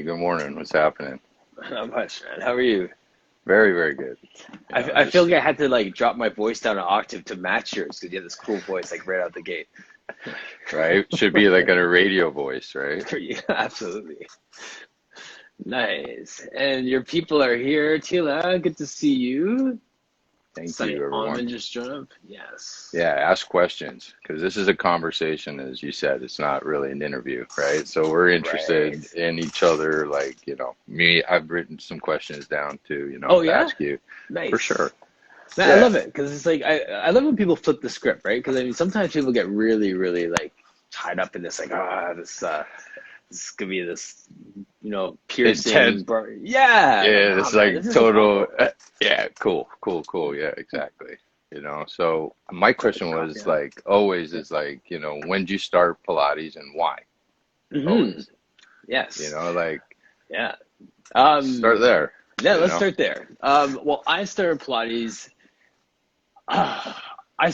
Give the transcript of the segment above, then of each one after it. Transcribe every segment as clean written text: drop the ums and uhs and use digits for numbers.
Good morning. What's happening? Not much, man. How are you? Very, very good. I feel Just like I had to like drop my voice down an octave to match yours because you have this cool voice like right out the gate. right. Should be like a radio voice, right? Yeah, absolutely. Nice. And your people are here, Tila. Good to see you. Thank Sunny you, everyone. Almond just joined up. Yes. Yeah, ask questions because this is a conversation, as you said. It's not really an interview, right? So we're Right. interested in each other. Like, me, I've written some questions down too, Oh to yeah? ask you for Nice. sure. Man, I Yeah. love it because it's like I love when people flip the script, right? Because I mean sometimes people get really, really like tied up in this like this could be this, Intent. piercing burn. Yeah, like, Yeah, nah, it's man, like this is a total. combo. Yeah, cool, cool, cool. Yeah, exactly. So my question was Yeah. like always is like, when did you start Pilates and why? Hmm. Always, Yes. like Yeah. start Um, there, yeah, you let's know? start there. Well, I started Pilates. I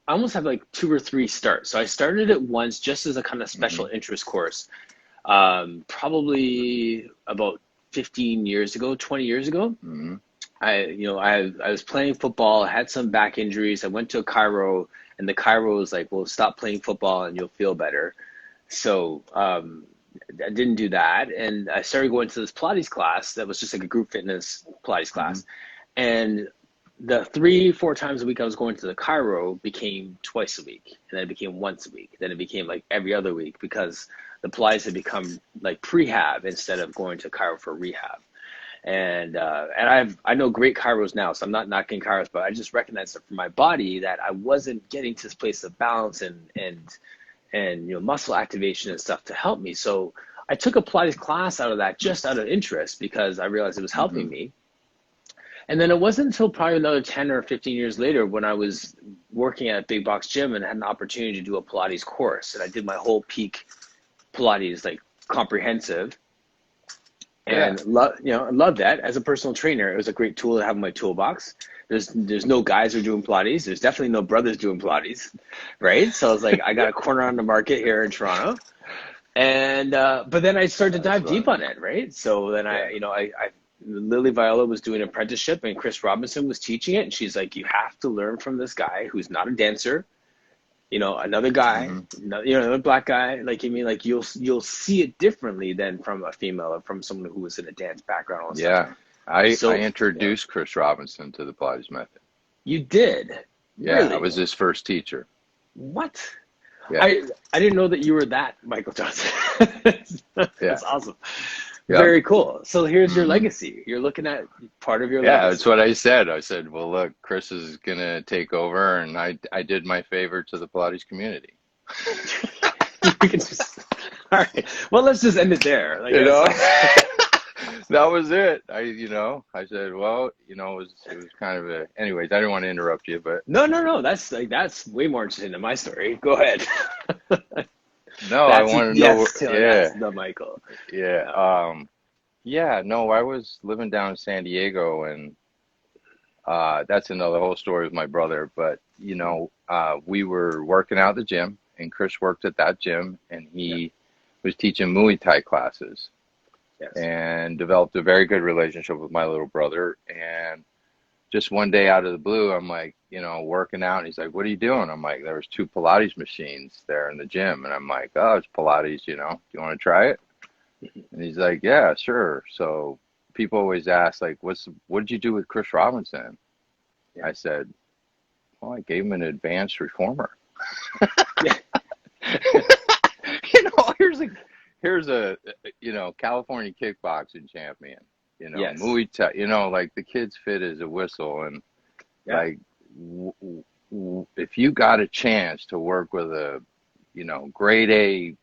almost have like two or three starts. So I started it once just as a kind of Hmm. special interest course, probably about 15 years ago, 20 years ago. Hmm. I was playing football, had some back injuries. I went to a chiro, and the chiro was like, "Well, stop playing football, and you'll feel better." So I didn't do that, and I started going to this Pilates class that was just like a group fitness Pilates Hmm. class, and the 3, 4 times a week I was going to the chiro became twice a week, and then it became once a week, then it became like every other week because the Pilates had become like prehab instead of going to chiro for rehab. And I know great chiros now, so I'm not knocking chiros, but I just recognized that for my body that I wasn't getting to this place of balance and muscle activation and stuff to help me. So I took a Pilates class out of that just out of interest because I realized it was Hmm. helping me. And then it wasn't until probably another 10 or 15 years later when I was working at a big box gym and had an opportunity to do a Pilates course. And I did my whole peak Pilates like comprehensive Yeah. and I love that as a personal trainer. It was a great tool to have in my toolbox. There's no guys who are doing Pilates. There's definitely no brothers doing Pilates, right? So I was like, I got a corner on the market here in Toronto, and but then I started to That's dive deep fun. on it, right? So then Yeah. I Lily Viola was doing an apprenticeship and Chris Robinson was teaching it, and she's like, you have to learn from this guy who's not a dancer, another guy, Hmm. another black guy, like you mean, like you'll see it differently than from a female or from someone who was in a dance background, all that stuff. Yeah. I So yeah, introduced Chris Robinson to the Pilates method. you did Yeah, I really was his first teacher. what? Yeah. I didn't know that you were that Michael Johnson. Yeah. That's awesome. Yep. Very cool. So here's your Hmm. legacy. You're looking at part of your Yeah, that's legacy. what I said. I said, well, look, Chris is gonna take over, and I did my favor to the Pilates community. We can just all right. Well, let's just end it there. Like You it's know, like that was it. I said, well, it was kind of a. Anyways, I didn't want to interrupt you, but no. That's way more interesting than my story. Go ahead. no, I That's want to know. yes, Taylor. That's Yeah, the Michael. yeah, Yeah. yeah. No, I was living down in San Diego, and that's another whole story with my brother. But we were working out at the gym, and Chris worked at that gym, and Yeah. he was teaching Muay Thai classes, Yes. and developed a very good relationship with my little brother. And just one day out of the blue, I'm like, working out, and he's like, "What are you doing?" I'm like, "There was two Pilates machines there in the gym," and I'm like, "Oh, it's Pilates, do you want to try it?" And he's like, "Yeah, sure." So people always ask, like, what did you do with Chris Robinson? Yeah. I said, "Well, I gave him an advanced reformer." Yeah. Here's a California kickboxing champion, Yes. Muay Thai, like the kid's fit as a whistle, and Yeah. like if you got a chance to work with a grade A,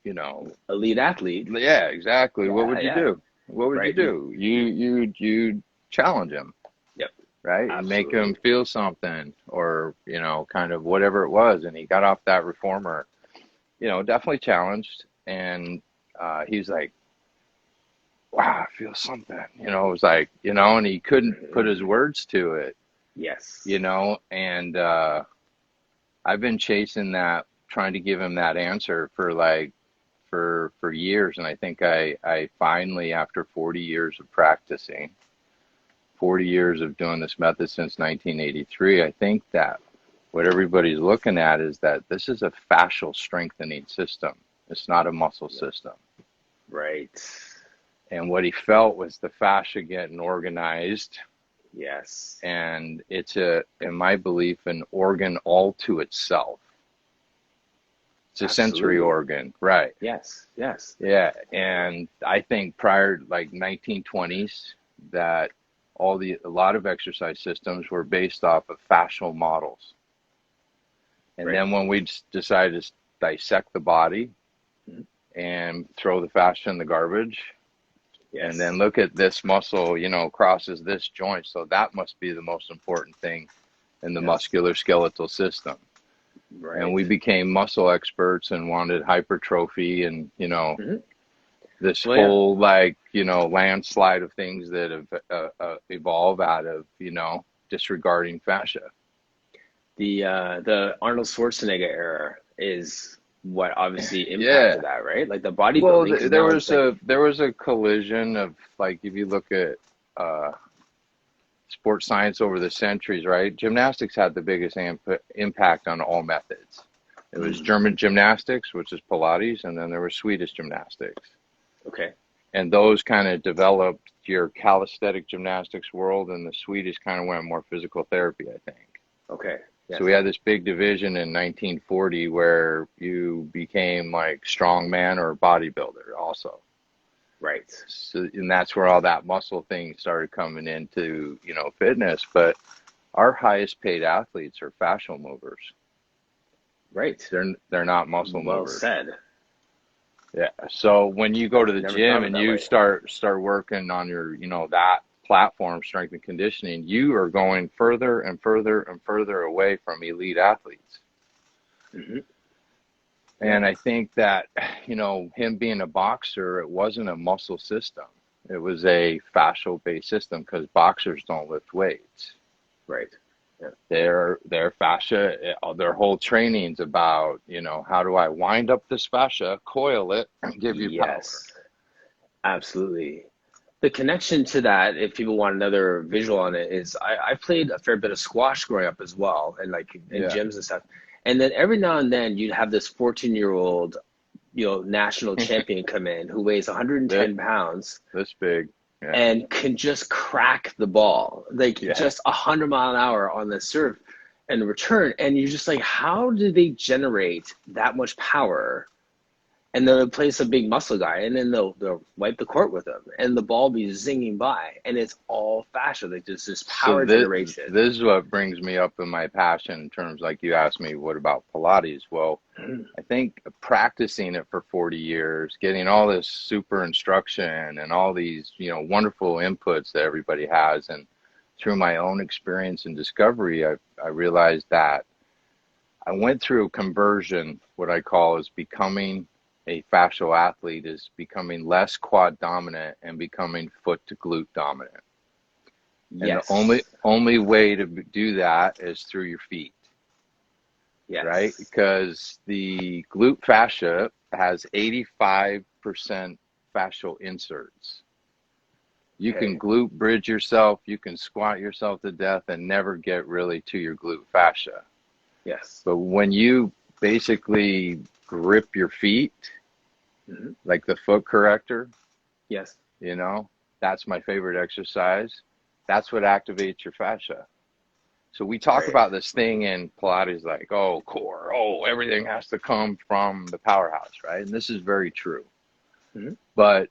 you know Elite athlete. yeah, exactly, what Yeah. would you Yeah. do? What would you Right. do? You challenge him, Yep. right? You make him Absolutely. feel something, or kind of whatever it was, and he got off that reformer, definitely challenged, and he's like, wow, I feel something, it was like, and he couldn't put his words to it, Yes. and I've been chasing that, trying to give him that answer for like for years, and I think I finally, after 40 years of practicing, 40 years of doing this method since 1983, I think that what everybody's looking at is that this is a fascial strengthening system. It's not a muscle system. Right. And what he felt was the fascia getting organized. Yes. And it's in my belief, an organ all to itself. It's a sensory organ, right? Yes, yes. Yeah, and I think prior, like 1920s, that a lot of exercise systems were based off of fascial models. And then when we decided to dissect the body and throw the fascia in the garbage, and then look at this muscle, crosses this joint, so that must be the most important thing in the muscular skeletal system. Right. And we became muscle experts and wanted hypertrophy and, this whole landslide of things that have evolved out of, disregarding fascia. The Arnold Schwarzenegger era is what obviously impacted that, right? Like the bodybuilding. Well, there was a collision of, like, if you look at sports science over the centuries, right? Gymnastics had the biggest impact on all methods. It was German gymnastics, which is Pilates, and then there was Swedish gymnastics. Okay. And those kind of developed your calisthenic gymnastics world, and the Swedish kind of went more physical therapy, I think. Okay. Yes. So we had this big division in 1940 where you became like strongman or bodybuilder also. Right. So, and that's where all that muscle thing started coming into, fitness. But our highest paid athletes are fascial movers. Right. They're not muscle movers. Well said. Yeah. So when you go to the gym and you start working on your, that platform, strength and conditioning, you are going further and further and further away from elite athletes. Mm-hmm. And I think that, him being a boxer, it wasn't a muscle system. It was a fascial-based system because boxers don't lift weights. Right. Yeah. Their fascia, their whole training's about, how do I wind up this fascia, coil it, and give you power. Absolutely. The connection to that, if people want another visual on it, is I played a fair bit of squash growing up as well, and like in gyms and stuff. And then every now and then you'd have this 14-year-old, national champion come in who weighs 110 pounds. This big. Yeah. And can just crack the ball, just 100 mile an hour on the serve and return. And you're just like, how do they generate that much power? And they'll place a big muscle guy, and then they'll wipe the court with him, and the ball be zinging by, and it's all fascia. Like there's this power generation. This is what brings me up in my passion in terms, like you asked me, what about Pilates? Well, I think practicing it for 40 years, getting all this super instruction and all these, wonderful inputs that everybody has, and through my own experience and discovery, I realized that I went through a conversion. What I call is becoming a fascial athlete is becoming less quad dominant and becoming foot to glute dominant. Yes. And the only way to do that is through your feet. Yes. Right? Because the glute fascia has 85% fascial inserts. You can glute bridge yourself, you can squat yourself to death and never get really to your glute fascia. Yes. But when you basically grip your feet, like the foot corrector. Yes. That's my favorite exercise. That's what activates your fascia. So we talk about this thing in Pilates like, core, everything has to come from the powerhouse, right? And this is very true. Mm-hmm. But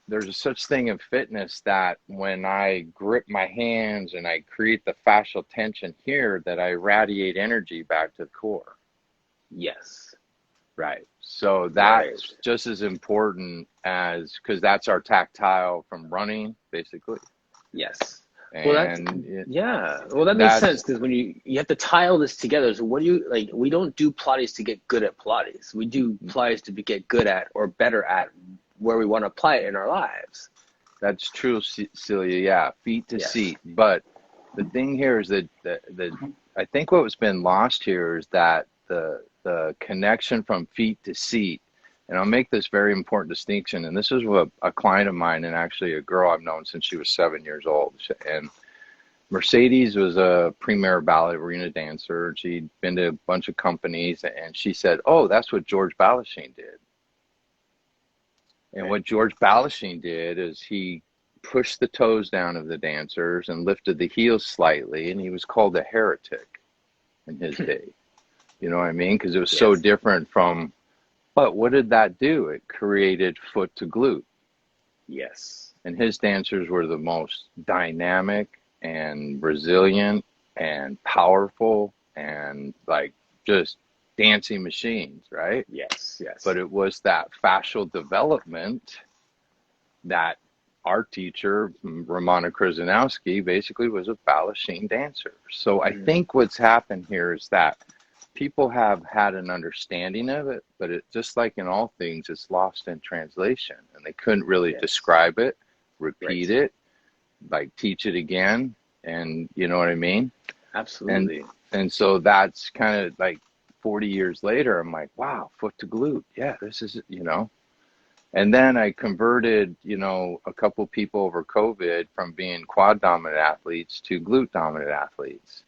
there's a such thing in fitness that when I grip my hands and I create the fascial tension here, that I radiate energy back to the core. Yes. Right. So that's just as important as, because that's our tactile from running, basically. Yes. And well, that makes sense, because when you have to tie all this together. So what do you like? We don't do Pilates to get good at Pilates. We do Pilates to get good at or better at where we want to apply it in our lives. That's true, Celia. Yeah, feet to seat. But the thing here is that I think what's been lost here is that the connection from feet to seat And I'll make this very important distinction. And this is what a client of mine, and actually a girl I've known since she was 7 years old. And Mercedes was a premier ballerina dancer. She'd been to a bunch of companies, and she said, "Oh, that's what George Balanchine did." And Right. what George Balanchine did is he pushed the toes down of the dancers and lifted the heels slightly, and he was called a heretic in his day. You know what I mean? Because it was so Yes. different from, but what did that do? It created foot to glute. Yes. And his dancers were the most dynamic and resilient and powerful and like just dancing machines, right? Yes. Yes. But it was that fascial development that our teacher, Romana Krzyzanowski, basically was a Balanchine dancer. So I think what's happened here is that people have had an understanding of it, but it just like in all things, it's lost in translation, and they couldn't really Yes. describe it, repeat Right. it, like teach it again, and you know what I mean? Absolutely. And so that's kind of like 40 years later, I'm like, wow, foot to glute. Yeah, this is, you know. And then I converted, you know, a couple people over COVID from being quad dominant athletes to glute dominant athletes.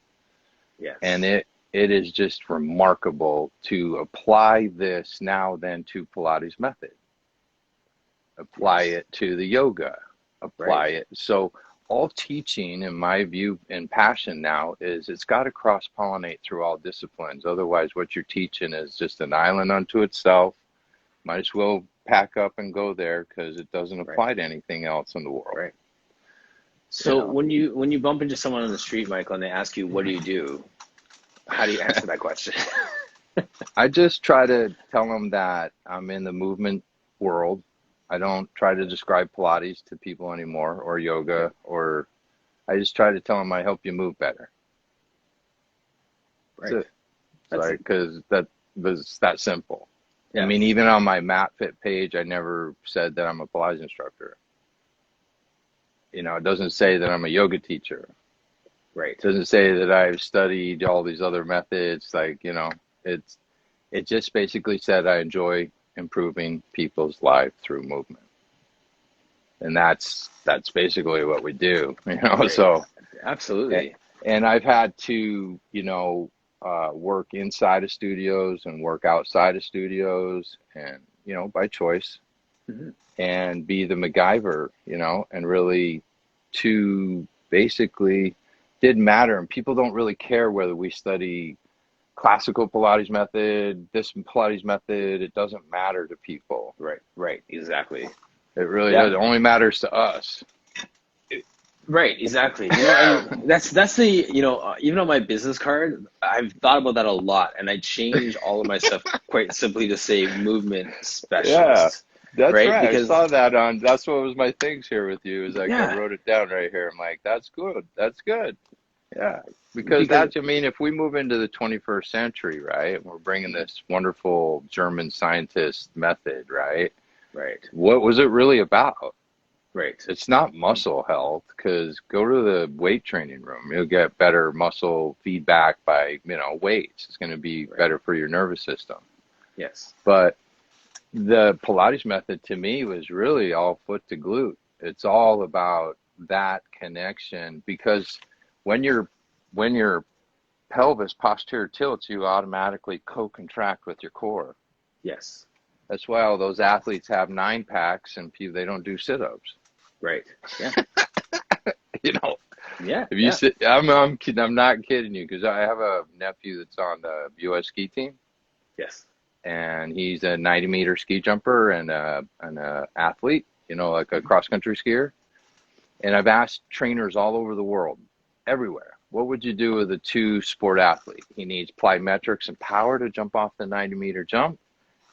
And Yes. it is just remarkable to apply this now then to Pilates method. Apply Yes. it to the yoga. Apply Right. it. So all teaching, in my view and passion now, is it's got to cross pollinate through all disciplines. Otherwise, what you're teaching is just an island unto itself. Might as well pack up and go there because it doesn't Right. apply to anything else in the world. Right. You So know, when you bump into someone on the street, Michael, and they ask you, "What do you do?" How do you answer that question? I just try to tell them that I'm in the movement world. I don't try to describe Pilates to people anymore or Okay. yoga, or I just try to tell them I help you move better. Right. That's it. That's Sorry, it. because that was that simple. I Yeah. mean, even on my MatFit page, I never said that I'm a Pilates instructor. You know, it doesn't say that I'm a yoga teacher. Right. It doesn't say that I've studied all these other methods. Like, you know, it just basically said I enjoy improving people's life through movement. And that's basically what we do, you know. Right. So Absolutely. and I've had to, you know, work inside of studios and work outside of studios, and you know, by choice, Hmm. and be the MacGyver, you know, and really to basically didn't matter, and people don't really care whether we study classical Pilates method, this Pilates method. It doesn't matter to people. Right. Right. Exactly. It really Yeah. does. It only matters to us. Right, exactly. You know, and that's the, you know, even on my business card, I've thought about that a lot, and I change all of my stuff quite simply to say movement Yeah, specialist, that's right? right. I Because saw that on. That's what was my things here with you. Is like I yeah, wrote it down right here. I'm like, that's good. That's good. Yeah, because because that's. I mean, if we move into the 21st century, right, we're bringing this wonderful German scientist method, right? right, What was it really about? right, It's not muscle health, because go to the weight training room. You'll get better muscle feedback by, you know, weights. It's going to be right, better for your nervous system. yes, But the Pilates method to me was really all foot to glute. It's all about that connection, because when your pelvis posterior tilts, you automatically co-contract with your core. yes, That's why all those athletes have 9 packs and they don't do sit-ups. right, yeah, You know, yeah, if you yeah, sit, I'm kidding. I'm not kidding you, because I have a nephew that's on the U.S. ski team, yes, and he's a 90-meter ski jumper and a athlete. You know, like a cross country skier. And I've asked trainers all over the world, everywhere, what would you do with a two-sport athlete? He needs plyometrics and power to jump off the 90-meter jump,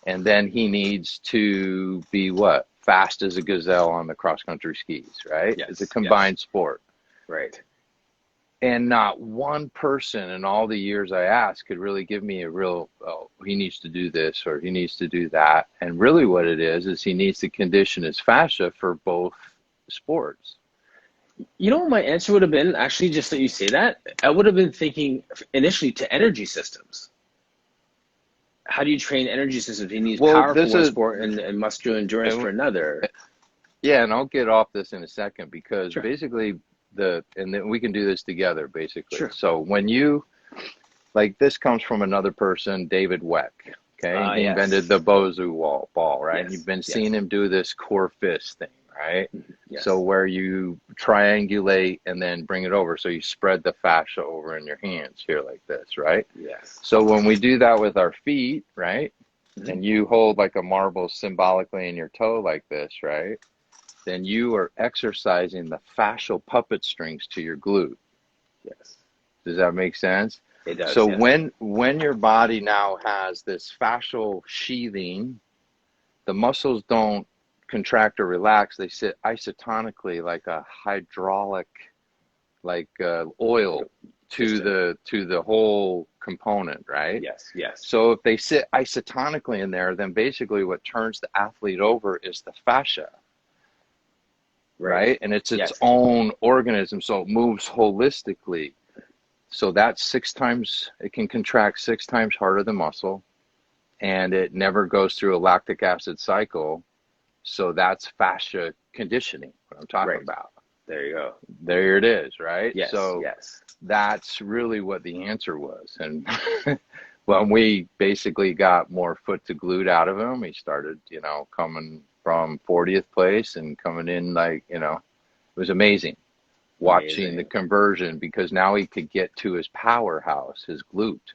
and then he needs to be what? Fast as a gazelle on the cross-country skis, right? It's a yes, yes, combined sport. right. And not one person in all the years I asked could really give me a real, oh, he needs to do this or he needs to do that. And really what it is he needs to condition his fascia for both sports. You know what my answer would have been, actually, just that you say that, I would have been thinking initially to energy systems. how do you train energy systems? He needs Well, power for this one is, sport and muscular endurance and for another. yeah, and I'll get off this in a second because Sure, basically and then we can do this together basically. sure. So when you, like this comes from another person, David Weck. Okay, he invented Yes, the Bozu ball, right? And you've yes, been seeing yes, him do this core fist thing, right? So yes, where you triangulate and then bring it over, so you spread the fascia over in your hands here like this, right? yes. So when we do that with our feet, right, Hmm. and you hold like a marble symbolically in your toe like this, right, then you are exercising the fascial puppet strings to your glute. Yes, Does that make sense? it does. So Yes. when your body now has this fascial sheathing, the muscles don't contract or relax. They sit isotonically like a hydraulic, like oil System. to the whole component, right? Yes, yes. So if they sit isotonically in there, then basically what turns the athlete over is the fascia, Right. right? And it's its Yes. own organism, so it moves holistically. So that's six times, it can contract six times harder than muscle, and it never goes through a lactic acid cycle. So that's fascia conditioning, what I'm talking Right. about. There you go. There it is, right? Yes, So yes. that's really what the answer was. And when we basically got more foot to glute out of him, he started, coming from 40th place and coming in like, it was amazing watching the Amazing. conversion because now he could get to his powerhouse, his glute.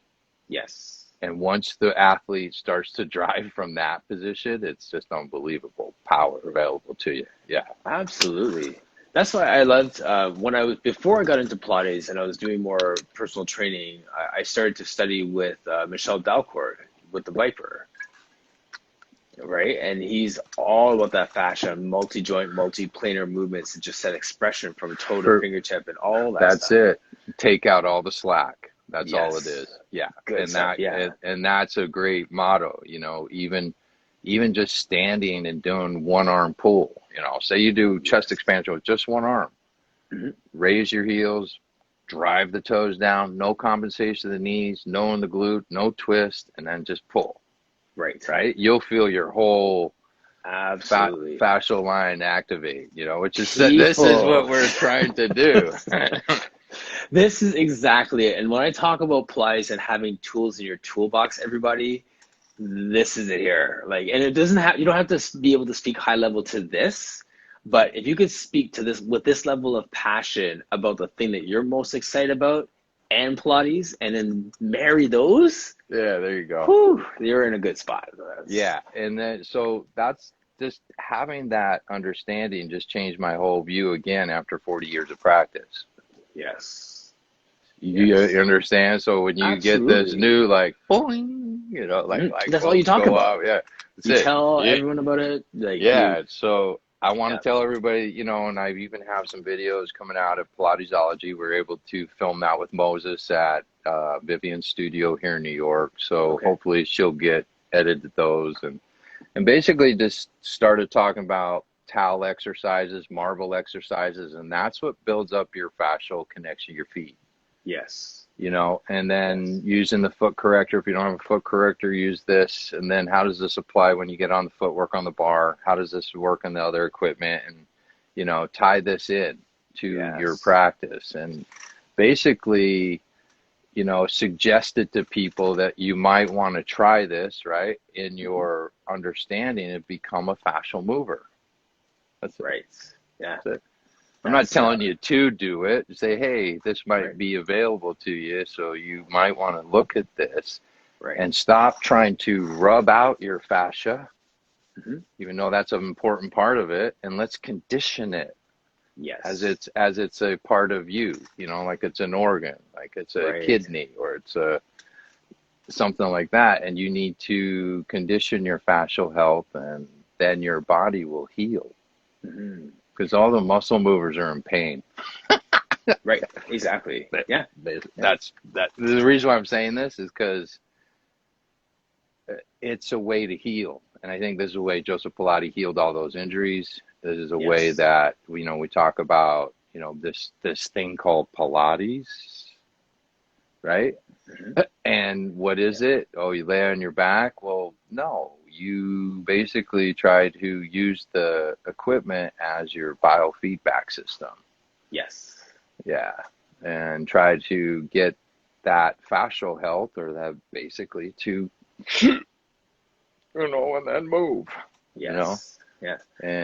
Yes. And once the athlete starts to drive from that position, it's just unbelievable power available to you. Yeah. Absolutely. That's why I loved when I was before I got into Pilates and I was doing more personal training. I started to study with Michel Dalcourt with the Viper, right? And he's all about that fascia, multi-joint, multi-planar movements, and just that expression from toe to For fingertip and all that That's stuff. it. Take out all the slack. That's all it Yes. is. Yeah. Good And stuff. Yeah. that's a great motto, even just standing and doing one arm pull, say you do chest Yes. expansion with just one arm, Hmm. raise your heels, drive the toes down, no compensation of the knees, no in the glute, no twist, and then just pull, Right. right? You'll feel your whole Absolutely. fascial line activate, which is this is what People. we're trying to do. This is exactly it. And when I talk about Pilates and having tools in your toolbox, everybody, this is it here. Like, and it doesn't have, you don't have to be able to speak high level to this, but if you could speak to this with this level of passion about the thing that you're most excited about and Pilates, and then marry those, Yeah, there you go. whew, you're in a good spot. Yeah, and then so that's just having that understanding just changed my whole view again after 40 years of practice. Yes. You Yes. understand? So when you get this Absolutely. new like boing, like Mhm. light That's all you bulbs talk go about. off, yeah, that's You it. tell Yeah, everyone about it. Like you, yeah. So I want yeah. to tell everybody, and I even have some videos coming out of Pilatesology. We're able to film that with Moses at Vivian's studio here in New York. So Okay. hopefully she'll get edited those and basically just started talking about towel exercises, marble exercises, and that's what builds up your fascial connection to your feet, Yes. and Yes. then using the foot corrector. If you don't have a foot corrector, use this. And then how does this apply when you get on the footwork on the bar? How does this work on the other equipment? And, tie this in to your Yes. practice and basically, suggested to people that you might want to try this, right, in Hmm. your understanding and become a fascial mover. That's it. Right. Yeah. That's it. I'm not That's telling you to do it. Say, hey, this right. might be available to you, so you might want to look at this Right. and stop trying to rub out your fascia, Hmm. even though that's an important part of it, and let's condition it as Yes. it's a part of you, like it's an organ, like it's a Right. kidney or it's a something like that, and you need to condition your fascial health, and then your body will heal Hmm. because all the muscle movers are in pain. Right. Exactly. Yeah. Yeah. That's the reason why I'm saying this is because it's a way to heal, and I think this is a way Joseph Pilates healed all those injuries. This is a way Yes. that we talk about this thing called Pilates, right? Hmm. And what is it? Oh, you lay on your back? Well, no. You basically try to use the equipment as your biofeedback system. Yes. Yeah. And try to get that fascial health or that basically to, and then move, you know? Yes. Yeah.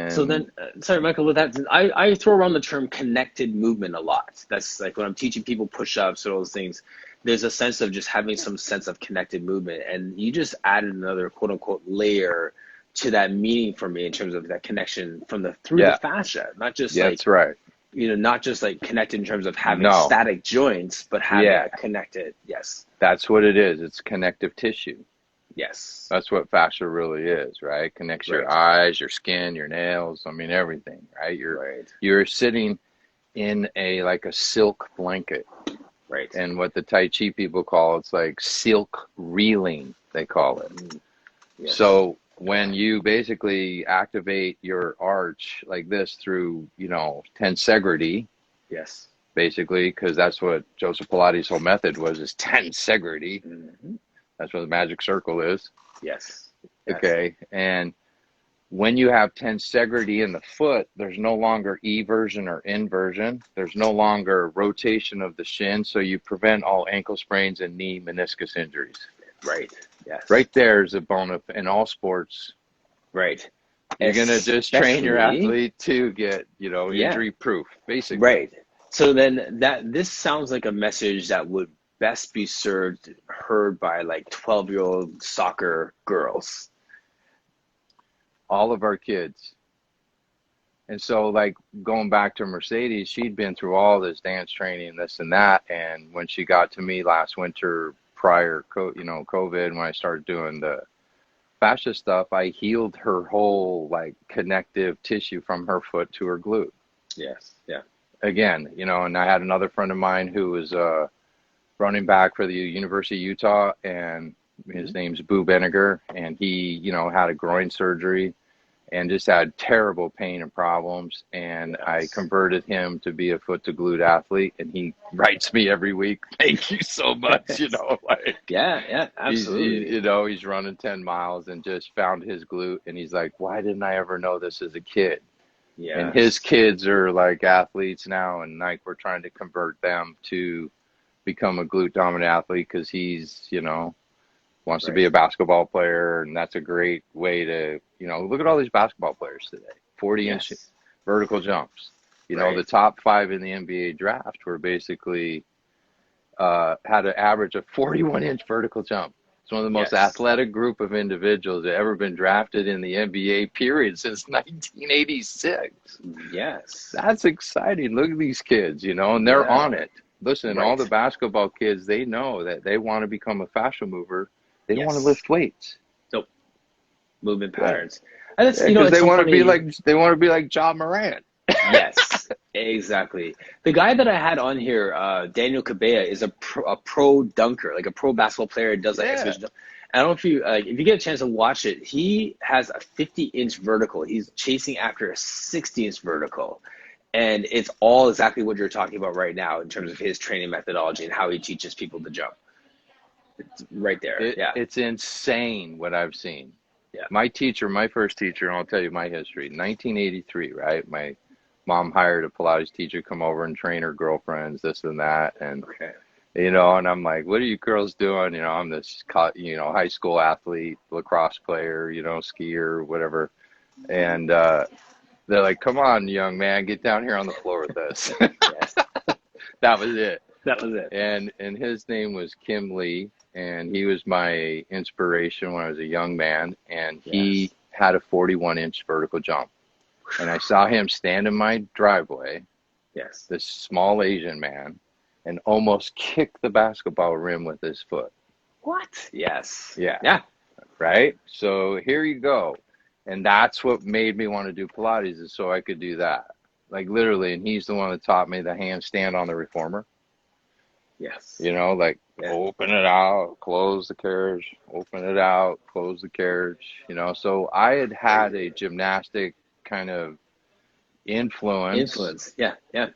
So And then, sorry, Michael, with that, I throw around the term connected movement a lot. That's like when I'm teaching people push-ups or those things, there's a sense of just having some sense of connected movement. And you just added another quote unquote layer to that meaning for me in terms of that connection from the through the yeah, fascia, not just yeah, like, that's right. not just like connected in terms of having No, static joints, but having yeah, a connected, yes, that's what it is. It's connective tissue. yes, That's what fascia really is, right? Connects your right, eyes, your skin, your nails. I mean, everything, right? right, You're sitting in a like a silk blanket, right, and what the Tai Chi people call it's like silk reeling. They call it. mm, yes, So when you basically activate your arch like this through, tensegrity, yes, basically, because that's what Joseph Pilates' whole method was, is tensegrity. hmm, That's what the magic circle is. yes, yes, Okay. And when you have tensegrity in the foot, there's no longer eversion or inversion. There's no longer rotation of the shin. So you prevent all ankle sprains and knee meniscus injuries. right, yes, Right there is a bone of, in all sports. right, You're going to just train your especially, athlete to get, yeah, injury proof, basically. right. So then this sounds like a message that would best be heard by like 12-year-old soccer girls. All of our kids. And so, like, going back to Mercedes, she'd been through all this dance training, this and that. And when she got to me last winter prior, COVID, when I started doing the fascia stuff, I healed her whole, like, connective tissue from her foot to her glute. Yes, yeah, Again, and I had another friend of mine who was running back for the University of Utah, and his hmm, name's Boo Benniger, and he, had a groin surgery and just had terrible pain and problems. And I yes. converted him to be a foot to glute athlete, and he writes me every week, "Thank you so much." Like Yeah, yeah, he's absolutely. he's running 10 miles and just found his glute, and he's like, "Why didn't I ever know this as a kid?" And his Yes, kids are like athletes now, and like we're trying to convert them to become a glute dominant athlete because he's wants to be right. a basketball player, and that's a great way to look at all these basketball players today. 40-inch Yes, vertical jumps. The right. top 5 in the NBA draft were basically had an average of 41-inch vertical jump. It's one of the most Yes, athletic group of individuals that ever been drafted in the NBA period since 1986. yes. That's exciting. Look at these kids, and they're Yeah, on it. Listen, all the right. basketball kids, they know that they want to become a fascia mover. They don't want to Yes. lift weights. So movement Yeah, patterns. And yeah, it's because so funny. they want to be like John Morant. Yes, exactly. The guy that I had on here, Daniel Cabea, is a pro dunker, like a pro basketball player, does like Yeah, exhibition dunk. I don't know if you get a chance to watch it, he has a 50-inch vertical. He's chasing after a 60-inch vertical. And it's all exactly what you're talking about right now in terms of his training methodology and how he teaches people to jump. It's right there. Yeah. it's insane what I've seen. Yeah. My first teacher, and I'll tell you my history. 1983, right? My mom hired a Pilates teacher to come over and train her girlfriends, this and that, and Okay. and I'm like, what are you girls doing? I'm this, high school athlete, lacrosse player, skier, whatever. And they're like, come on, young man, get down here on the floor with us. Yes. That was it. That was it. And his name was Kim Lee, and he was my inspiration when I was a young man. And he Yes. had a 41-inch vertical jump. And I saw him stand in my driveway, Yes. this small Asian man, and almost kick the basketball rim with his foot. What? Yes. Yeah, Yeah. right? So here you go. And that's what made me want to do Pilates, is so I could do that. Like literally, and he's the one that taught me the handstand on the reformer. Yes. Like Yeah. open it out, close the carriage, open it out, close the carriage. So I had a gymnastic kind of influence Influence. Yeah. Yeah.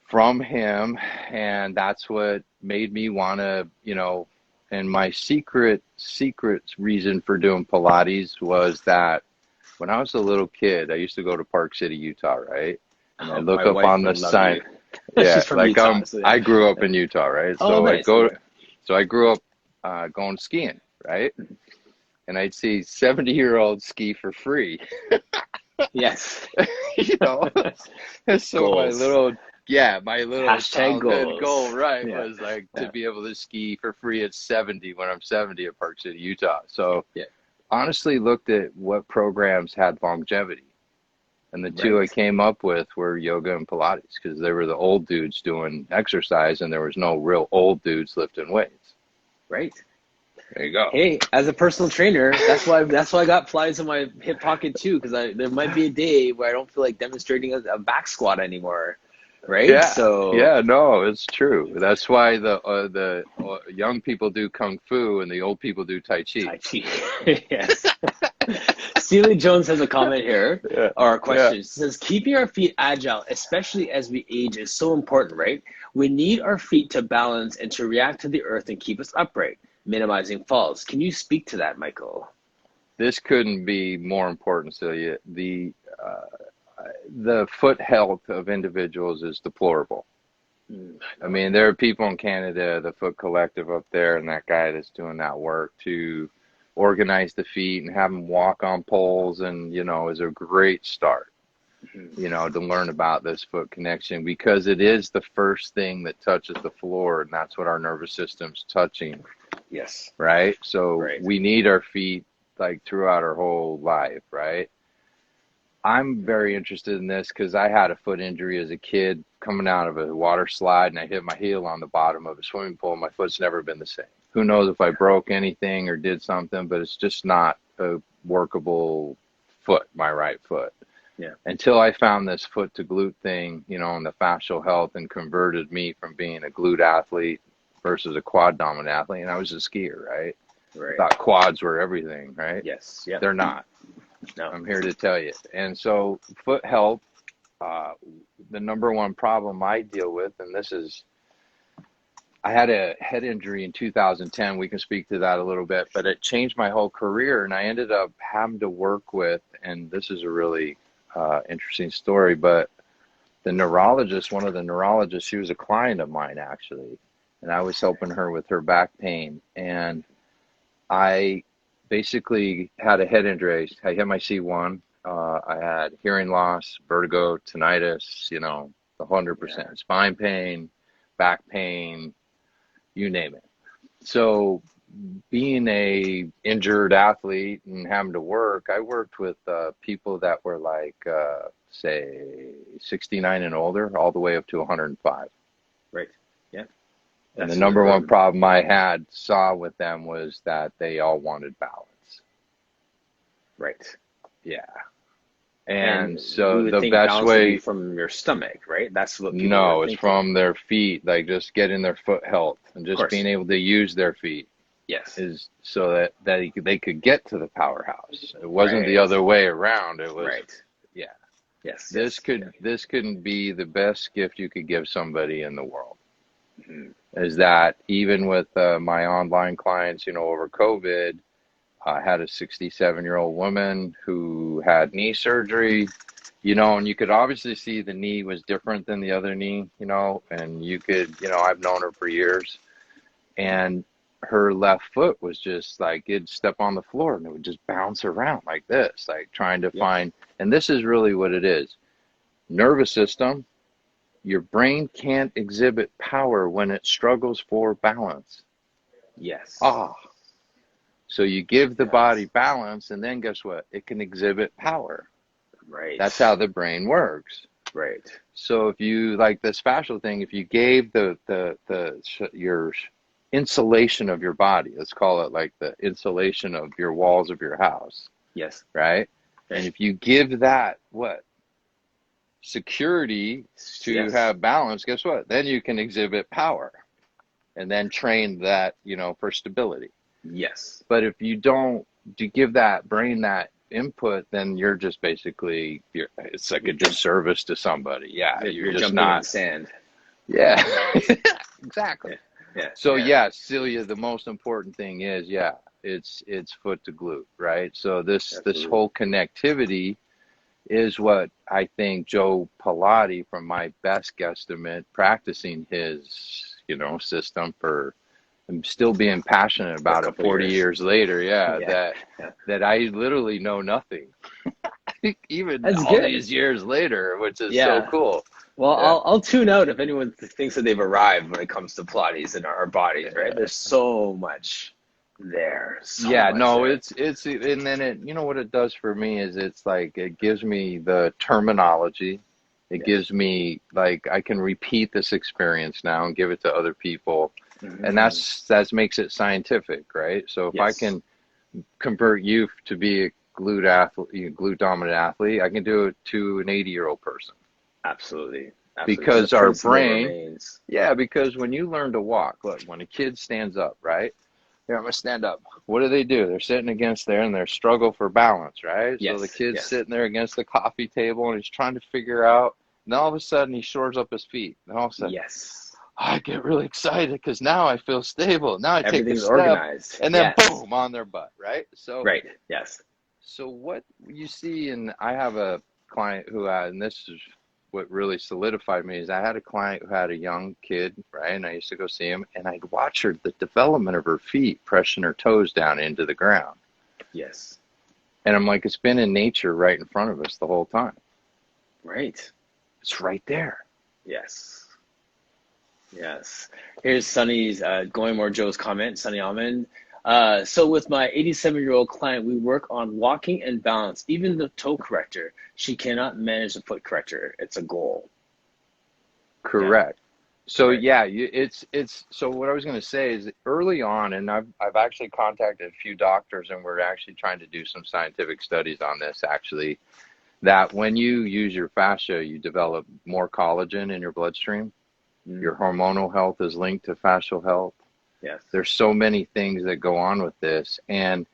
from him, and that's what made me want to, and my secret reason for doing Pilates was that when I was a little kid, I used to go to Park City, Utah, right? And I Oh, look my up wife on the would love sign. you. Yeah, She's from like Utah, so yeah. I grew up in Utah, right? Oh, nice. Okay. So I grew up going skiing, right? And I'd see 70-year-olds ski for free, Yes. you know. And so Goals. my little Hashtag childhood goals. goal, right, Yeah. was like to Yeah. be able to ski for free at 70 when I'm 70 at Park City, Utah. So Yeah. honestly looked at what programs had longevity. And the two I Right. came up with were yoga and Pilates because they were the old dudes doing exercise and there was no real old dudes lifting weights. Right. There you go. Hey, as a personal trainer, that's why I got Pilates in my hip pocket too, because there might be a day where I don't feel like demonstrating a back squat anymore. Right? So Yeah, no, it's true. That's why the young people do kung fu and the old people do tai chi. Tai Chi. Yes. Steely Jones has a comment here, Yeah, or a yeah. question. It says, keeping our feet agile, especially as we age, is so important, right? We need our feet to balance and to react to the earth and keep us upright, minimizing falls. Can you speak to that, Michael? This couldn't be more important, Celia. The foot health of individuals is deplorable. I mean, there are people in Canada, the Foot Collective up there, and that guy that's doing that work to organize the feet and have them walk on poles, and is a great start. To learn about this foot connection because it is the first thing that touches the floor, and that's what our nervous system's touching. Yes. Right. So Right. we need our feet like throughout our whole life. Right. I'm very interested in this because I had a foot injury as a kid coming out of a water slide and I hit my heel on the bottom of a swimming pool. My foot's never been the same. Who knows if I broke anything or did something, but it's just not a workable foot, my right foot. Yeah. Until I found this foot to glute thing, and the fascial health and converted me from being a glute athlete versus a quad dominant athlete. And I was a skier, right? Right. I thought quads were everything, right? Yes. Yeah. They're not. No. I'm here to tell you. And so foot health, the number one problem I deal with, and I had a head injury in 2010. We can speak to that a little bit, but it changed my whole career. And I ended up having to work with, and this is a really interesting story, but one of the neurologists, she was a client of mine actually. And I was helping her with her back pain. And I basically had a head injury. I hit my C1. I had hearing loss, vertigo, tinnitus, the 100%, spine pain, back pain, you name it. So being a injured athlete and having to work, I worked with people that were like, say, 69 and older, all the way up to 105. Right. Yeah. And the number one problem I saw with them was that they all wanted balance. Right. Yeah. And so the best way from your stomach, right? That's what people No, it's from their feet, like just getting their foot health and just being able to use their feet. Yes. Is so that they could get to the powerhouse. It wasn't the other way around. It was yeah. Yes. This couldn't be the best gift you could give somebody in the world. Mm-hmm. Is that even with my online clients, over COVID, I had a 67-year-old woman who had knee surgery, and you could obviously see the knee was different than the other knee, and you could, I've known her for years, and her left foot was just like, it'd step on the floor and it would just bounce around like this, like trying to find, and this is really what it is. Nervous system, your brain can't exhibit power when it struggles for balance. Yes. So you give the body balance, and then guess what? It can exhibit power. Right. That's how the brain works. Right. So if you, like this fascial thing, if you gave your insulation of your body, let's call it like the insulation of your walls of your house. Yes. Right? And if you give that, security to have balance, guess what? Then you can exhibit power and then train that, for stability. Yes. But if you don't give that brain that input, then you're just basically, it's like a disservice to somebody. Yeah. You're just jumping not in sand. Yeah, exactly. Yeah. So Yeah. yeah, Celia, the most important thing is, yeah, it's foot to glute, right? So this Absolutely. whole connectivity is what I think Joe Pilati, from my best guesstimate, practicing his, system for, I'm still being passionate For a about it couple 40 years. years later, yeah, Yeah. that Yeah. that I literally know nothing, even That's all good. these years later, which is so Yeah. cool. Well, Yeah, I'll tune out if anyone thinks that they've arrived when it comes to Pilates in our bodies, right? yeah. There's so much there. So Yeah, much no, there. it's and then what it does for me is it's like it gives me the terminology. It Yes. gives me like I can repeat this experience now and give it to other people, and Hmm. that makes it scientific, right? So if I Yes. can convert you to be a glute athlete, glute dominant athlete, I can do it to an 80-year-old person Absolutely. Absolutely. Because the because our principle brain, remains. yeah, because when you learn to walk, look, when a kid stands up, right? Here, I'm gonna stand up. What do? They're sitting against there and they're struggle for balance, right? So the Yes. kid's Yes. sitting there against the coffee table and he's trying to figure out. And then all of a sudden he shores up his feet. And all of a sudden, Yes. I get really excited because now I feel stable. Now I take a Everything's step organized. and then Yes. boom on their butt, right? So Right. Yes. so what you see, and I have a client who had, and this is what really solidified me, is I had a client who had a young kid, right? And I used to go see him, and I'd watch her, the development of her feet, pressing her toes down into the ground. Yes. And I'm like, it's been in nature right in front of us the whole time. Right. It's right there. Yes. Yes. Here's Sunny's going more Joe's comment, Sunny Almond. So with my 87-year-old client, we work on walking and balance, even the toe corrector. She cannot manage the foot corrector. It's a goal. Yeah. Correct. So Right. yeah, it's so what I was going to say is early on, and I've actually contacted a few doctors, and we're actually trying to do some scientific studies on this actually, that when you use your fascia, you develop more collagen in your bloodstream. Your Mm. hormonal health is linked to fascial health. Yes. There's so many things that go on with this. And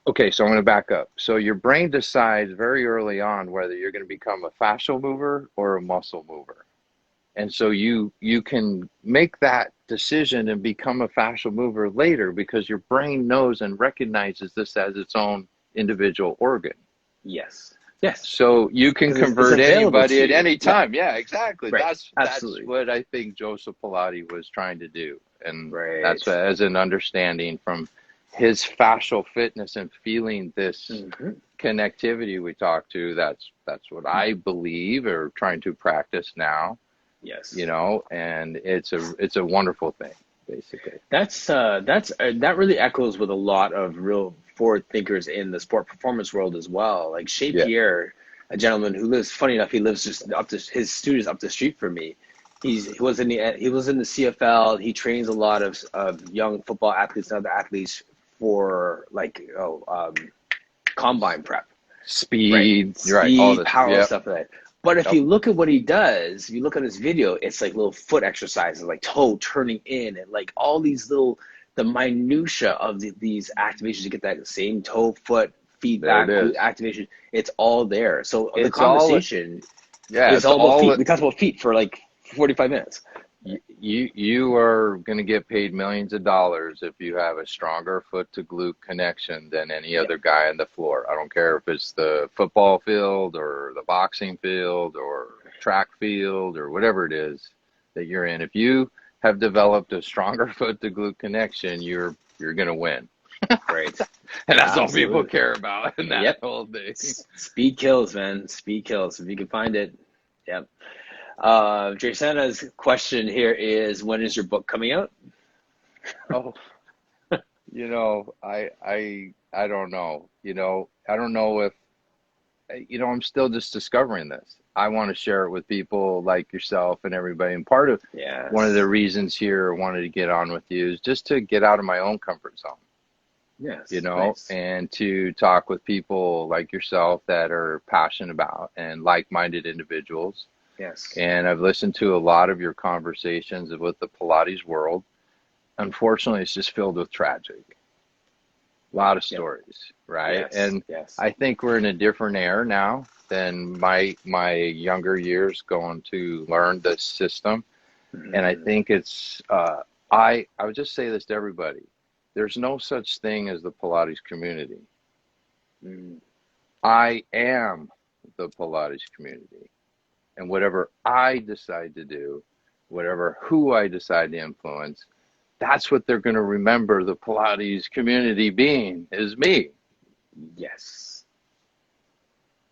okay, so I'm going to back up. So your brain decides very early on whether you're going to become a fascial mover or a muscle mover. And so you can make that decision and become a fascial mover later because your brain knows and recognizes this as its own individual organ. Yes. Yes. So you can Because it's convert available anybody to at you. any Yeah. time. Yeah, exactly. Right. That's Absolutely. what I think Joseph Pilati was trying to do, and Right. that's as an understanding from his fascial fitness and feeling this Hmm. connectivity we talked to. That's what I believe or trying to practice now. Yes. And it's a wonderful thing, basically. That really echoes with a lot of real forward thinkers in the sport performance world as well. Like Shea Yeah, Pierre, a gentleman who lives, funny enough, he lives just up to his studio's up the street from me. He was in the CFL. He trains a lot of young football athletes and other athletes for combine prep, right? speed. You're right. All Speed, this. power, Yep. stuff like that. But if Yep. you look at what he does, if you look at his video, it's like little foot exercises, like toe turning in, and like all these little the minutia of these activations to get that same toe, foot, There it feedback, glute is. activation. It's all there. So the It's all. conversation Yeah. is It's all about all. feet. We talked about feet for like 45 minutes. You are going to get paid millions of dollars if you have a stronger foot to glute connection than any Yeah. other guy on the floor. I don't care if it's the football field or the boxing field or track field or whatever it is that you're in. If you have developed a stronger foot to glute connection, you're going to win. Right. And that's all people Absolutely. care about in that Yep. whole thing. Speed kills, man. Speed kills. If you can find it. Yep. Jasana's question here is, when is your book coming out? Oh, I don't know. I don't know if I'm still just discovering this. I want to share it with people like yourself and everybody. And part of one of Yes. the reasons here I wanted to get on with you is just to get out of my own comfort zone, Yes. Nice. and to talk with people like yourself that are passionate about and like-minded individuals. Yes. And I've listened to a lot of your conversations with the Pilates world. Unfortunately, it's just filled with tragic. A lot of Yep. stories, right? Yes. And Yes. I think we're in a different era now than my younger years going to learn the system. And I Mhm. think it's I would just say this to everybody. There's no such thing as the Pilates community. Mm, I am the Pilates community. And whatever I decide to do, whatever who I decide to influence, that's what they're going to remember the Pilates community being is me. yes.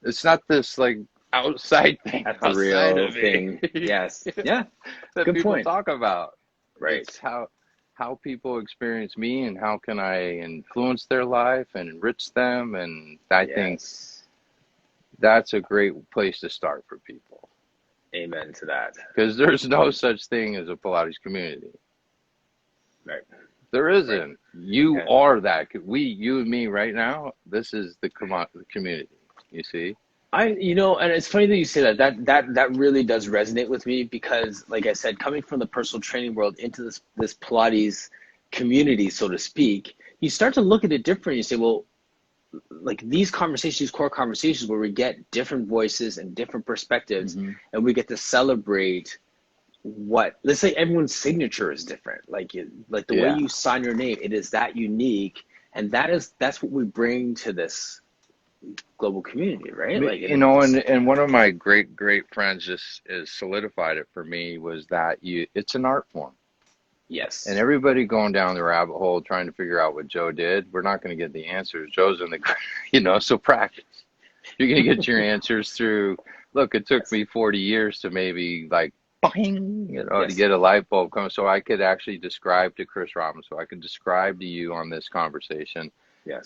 It's not this like outside thing That's the outside real of me thing. Yes. Yeah. that Good people point. talk about. Right. It's how people experience me and how can I influence their life and enrich them. And I think Yes. that's a great place to start for people Amen to that. because there's no such thing as a Pilates community. Right. There Right. isn't. You And are that. You and me right now, this is the community. You see? and it's funny that you say that. That really does resonate with me because, like I said, coming from the personal training world into this Pilates community, so to speak, you start to look at it different. You say, well, like these conversations, these core conversations where we get different voices and different perspectives, Hmm. and we get to celebrate what, let's say everyone's signature is different. Like the way Yeah. you sign your name, it is that unique, and that's what we bring to this global community, right? Like, and You it know, just, and one of my great friends just is solidified it for me was that it's an art form. And yes, everybody going down the rabbit hole trying to figure out what Joe did, we're not going to get the answers. Joe's in the, so practice. You're going to get your answers through. Look, it took yes, me 40 years to maybe like, bang, to yes, get a light bulb come. So I could actually describe to Chris Robbins, so I could describe to you on this conversation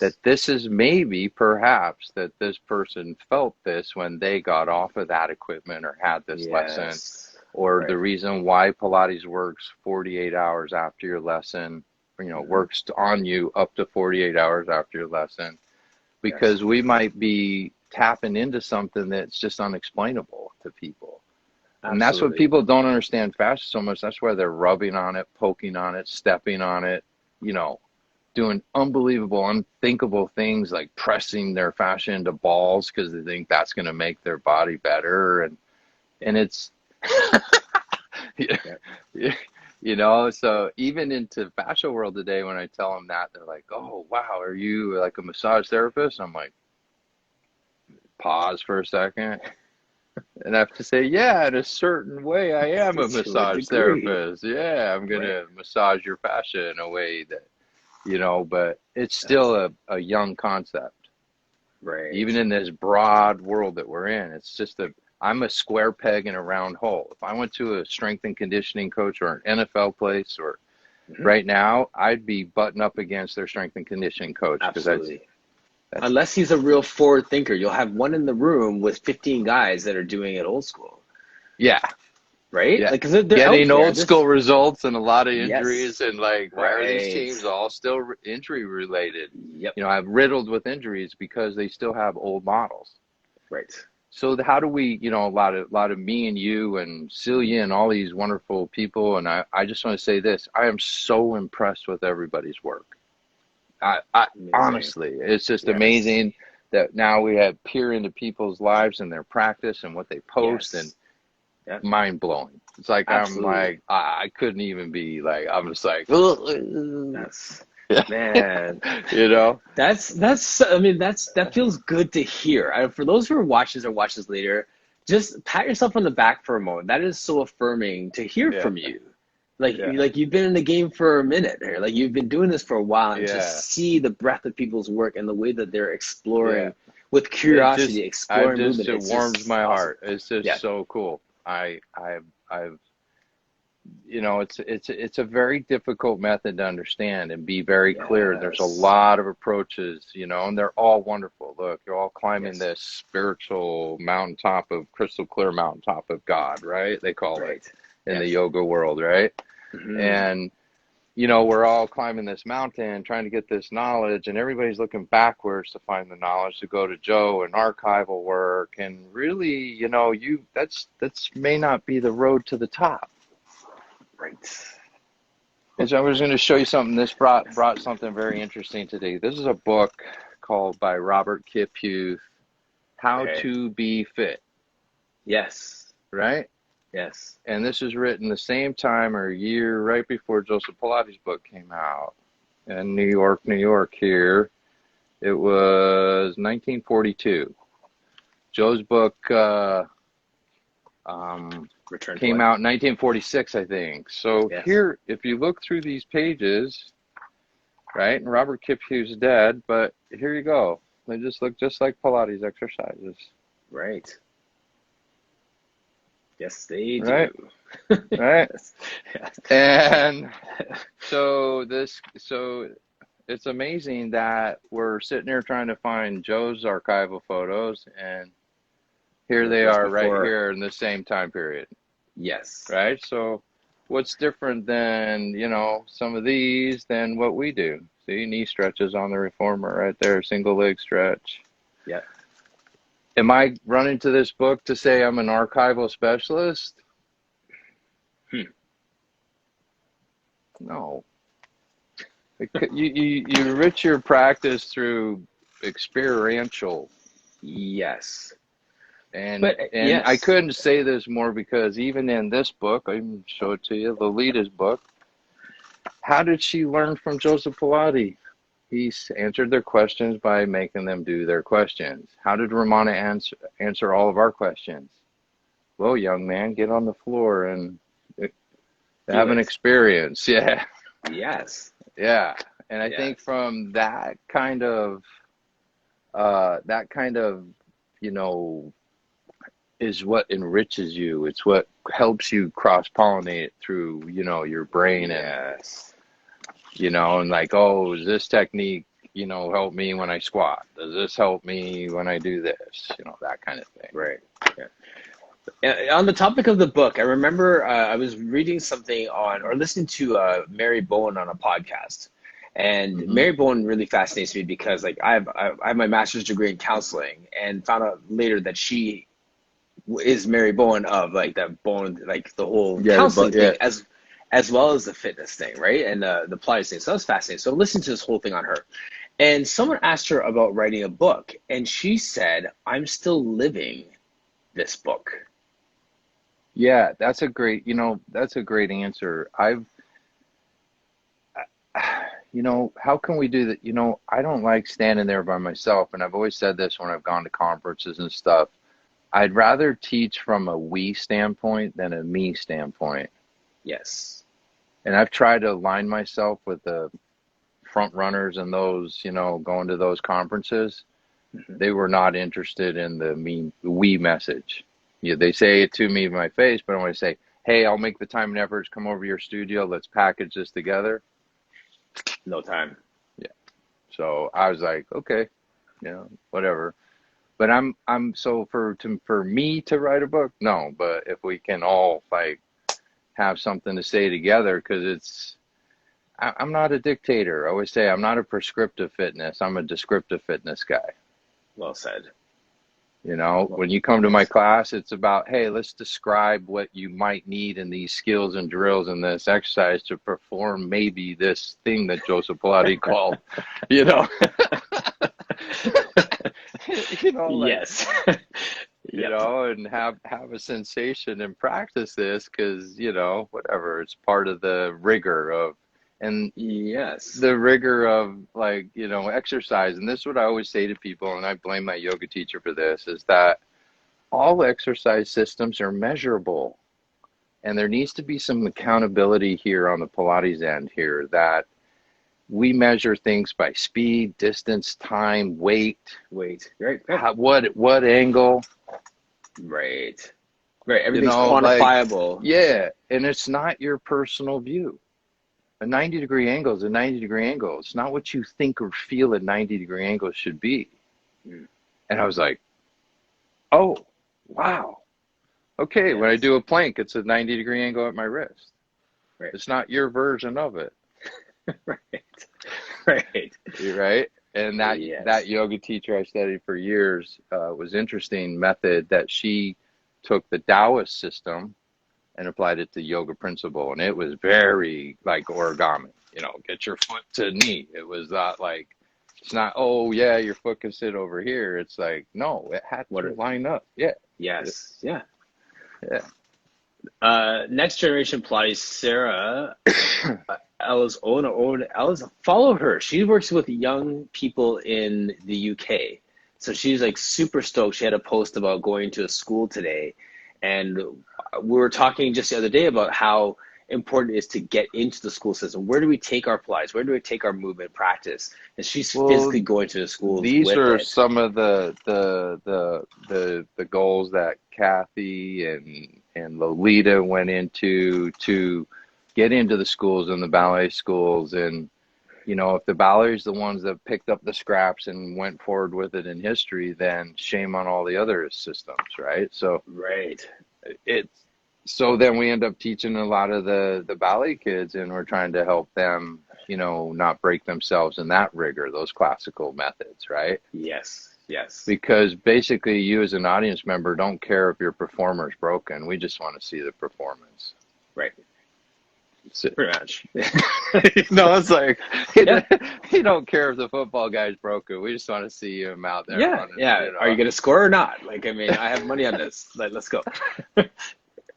that yes, this is maybe, perhaps, that this person felt this when they got off of that equipment or had this lesson, yes, or right, the reason why Pilates works 48 hours after your lesson, hmm, works on you up to 48 hours after your lesson, yes, because we might be tapping into something that's just unexplainable to people. And that's what absolutely, people don't understand fascia so much. That's why they're rubbing on it, poking on it, stepping on it, you know, doing unbelievable, unthinkable things like pressing their fascia into balls because they think that's going to make their body better. And it's, yeah, so even into fascia world today, when I tell them that, they're like, oh, wow, are you like a massage therapist? I'm like, pause for a second. And I have to say, yeah, in a certain way, I am a to a massage degree, therapist. Yeah, I'm going right, to massage your fascia in a way that, but it's still yes, a young concept. right, Even in this broad world that we're in, I'm a square peg in a round hole. If I went to a strength and conditioning coach or an NFL place or hmm, right now, I'd be butting up against their strength and conditioning coach because absolutely. that's, Unless he's a real forward thinker, you'll have one in the room with 15 guys that are doing it old school, yeah, right? yeah. Like, 'cause they're out Getting there. old This, school results and a lot of yes, injuries and like, why are these right. teams all still injury related? Yep. I'm riddled with injuries because they still have old models. Right. So how do we, a lot of me and you and Celia and all these wonderful people, and I just want to say this: I am so impressed with everybody's work. I Amazing. honestly, it's just Yes. amazing that now we have peer into people's lives and their practice and what they post, and Yes. Yep. mind blowing. It's like I'm Absolutely. like I couldn't even be like I'm just like That's, yeah, man. you know. I mean, that feels good to hear. For those who are watching or watch this later, just pat yourself on the back for a moment. That is so affirming to hear Yeah, from you. Like, yeah, you've been in the game for a minute here. Like, you've been doing this for a while, and to yeah, see the breadth of people's work and the way that they're yeah. exploring with It just curiosity, exploring movement, it it's warms just my awesome. heart. It's just Yeah. so cool. I've it's a very difficult method to understand and be very clear. There's a Yes. lot of approaches, and they're all wonderful. Look, you're all climbing Yes. this spiritual mountaintop of crystal clear mountaintop of God, right? They call it Right. in the Yes. yoga world, right? Hmm. And we're all climbing this mountain trying to get this knowledge, and everybody's looking backwards to find the knowledge to go to Joe and archival work. And really, that's may not be the road to the top. Right. And so I was going to show you something. This brought Yes. brought something very interesting today. This is a book called by Robert Kiphuth, How Okay. to Be Fit, Yes. right? Yes. And this was written the same time or a year right before Joseph Pilates' book came out in New York, New York here. It was 1942. Joe's book Return to came Life. out in 1946, I think. So Yes. here, if you look through these pages, right, and Robert Kipke's dead, but here you go. They just look just like Pilates exercises. Right. Yes, they Right, do. right. Yes. Yes. And so it's amazing that we're sitting here trying to find Joe's archival photos, and here they That's are right before. here in the same time period, Yes. right? So what's different than, some of these than what we do? See, knee stretches on the reformer right there, single leg stretch. Yeah. Am I running to this book to say I'm an archival specialist? No. You enrich your practice through experiential. Yes. And But and I yes. couldn't say this more because even in this book, I can show it to you, Lolita's book, how did she learn from Joseph Pilates? He answered their questions by making them do their questions. How did Ramana answer all of our questions? Well, young man, get on the floor and Feel have an it. experience. Yeah, Yes. yeah. And I think Yes. from that kind of, you know, is what enriches you. It's what helps you cross pollinate through, your brain and, Yes. and like, oh, does this technique, help me when I squat? Does this help me when I do this? That kind of thing. Right. Yeah. On the topic of the book, I remember I was reading something on or listening to Mary Bowen on a podcast, and Hmm. Mary Bowen really fascinates me because like I have my master's degree in counseling, and found out later that she is Mary Bowen of like that Bowen like the whole Yeah, counseling yeah. thing as well as the fitness thing, right? And the Pilates thing. So that was fascinating. So listen to this whole thing on her. And someone asked her about writing a book, and she said, "I'm still living this book." Yeah, that's a great answer. How can we do that? I don't like standing there by myself, and I've always said this when I've gone to conferences and stuff. I'd rather teach from a we standpoint than a me standpoint. Yes. And I've tried to align myself with the front runners and those, going to those conferences. Hmm. They were not interested in the me we message. Yeah, they say it to me in my face, but when I say, "Hey, I'll make the time and effort to come over to your studio. Let's package this together." No time. Yeah. So I was like, okay, whatever. But I'm so for me to write a book, no. But if we can all like have something to say together, because I'm not a dictator. I always say I'm not a prescriptive fitness. I'm a descriptive fitness guy. Well said. Well, When you come to my yes. class, it's about, hey, let's describe what you might need in these skills and drills in this exercise to perform maybe this thing that Joseph Pilates called, you know, like, Yes. Yep. and have a sensation and practice this because, whatever, it's part of the rigor of, and Yes. the rigor of like, exercise. And this is what I always say to people, and I blame my yoga teacher for this, is that all exercise systems are measurable. And there needs to be some accountability here on the Pilates end here that we measure things by speed, distance, time, weight, Wait. Right. Right. what angle, Right. Right. Everything's like, quantifiable. yeah, and it's not your personal view. A 90-degree angle is a 90-degree angle. It's not what you think or feel a 90-degree angle should be. Mm. And I was like, oh, wow. Okay, when I Yes. do a plank, it's a 90-degree angle at my wrist. Right. It's not your version of it, Right. Right. right? And that Yes. yoga teacher I studied for years was interesting method that she took the Taoist system and applied it to yoga principle, and it was very like origami. Get your foot to knee. It was not like, it's not, oh yeah, your foot can sit over here. It's like, no, it had What? to line up. Yeah, Yes. Yeah. yeah. Next generation Pilates, Sarah, Ella's owner, Ella's follow her. She works with young people in the UK. So she's like super stoked. She had a post about going to a school today. And we were talking just the other day about how important it is to get into the school system. Where do we take our Pilates? Where do we take our movement practice? And she's physically Well, going to the schools these with are it. some of the goals that Kathy and Lolita went into to get into the schools and the ballet schools. And if the ballet's the ones that picked up the scraps and went forward with it in history, then shame on all the other systems, right? So Right. it's so then we end up teaching a lot of the ballet kids, and we're trying to help them, not break themselves in that rigor, those classical methods, right? Yes. Yes. Because basically, you as an audience member don't care if your performer's broken. We just want to see the performance. Right. So, Pretty much. it's like Yeah. you don't care if the football guy's broken. We just want to see him out there Yeah. running. Yeah. Are you going to score or not? Like, I mean, I have money on this. Like, let's go.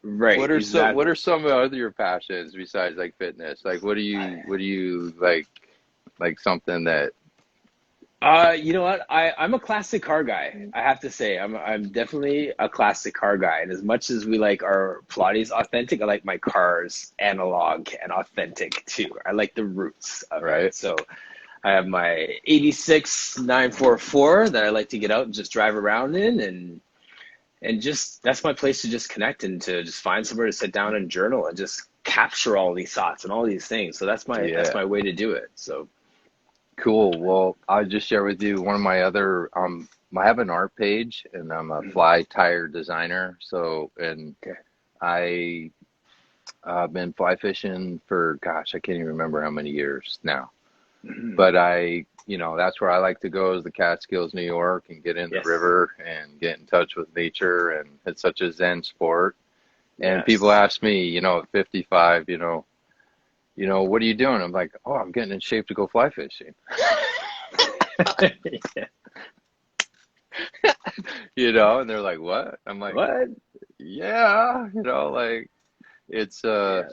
Right. What Exactly. are some of your passions besides like fitness? Like what do you like something that You know what? I'm a classic car guy. I have to say, I'm definitely a classic car guy. And as much as we like our Pilates authentic, I like my cars analog and authentic too. I like the roots of it. right? So I have my 86 944 that I like to get out and just drive around in, and just that's my place to just connect and to just find somewhere to sit down and journal and just capture all these thoughts and all these things. So that's Yeah. my way to do it. So Cool. Well, I'll just share with you one of my other I have an art page and I'm a fly tire designer. So and okay. I I've been fly fishing for gosh, I can't even remember how many years now. But that's where I like to go is the Catskills, New York, and get in the Yes. river and get in touch with nature. And it's such a Zen sport. And people Yes. ask me, at 55, what are you doing? I'm like, oh, I'm getting in shape to go fly fishing. Yeah. And they're like, what? I'm like, What? yeah, like it's Yeah.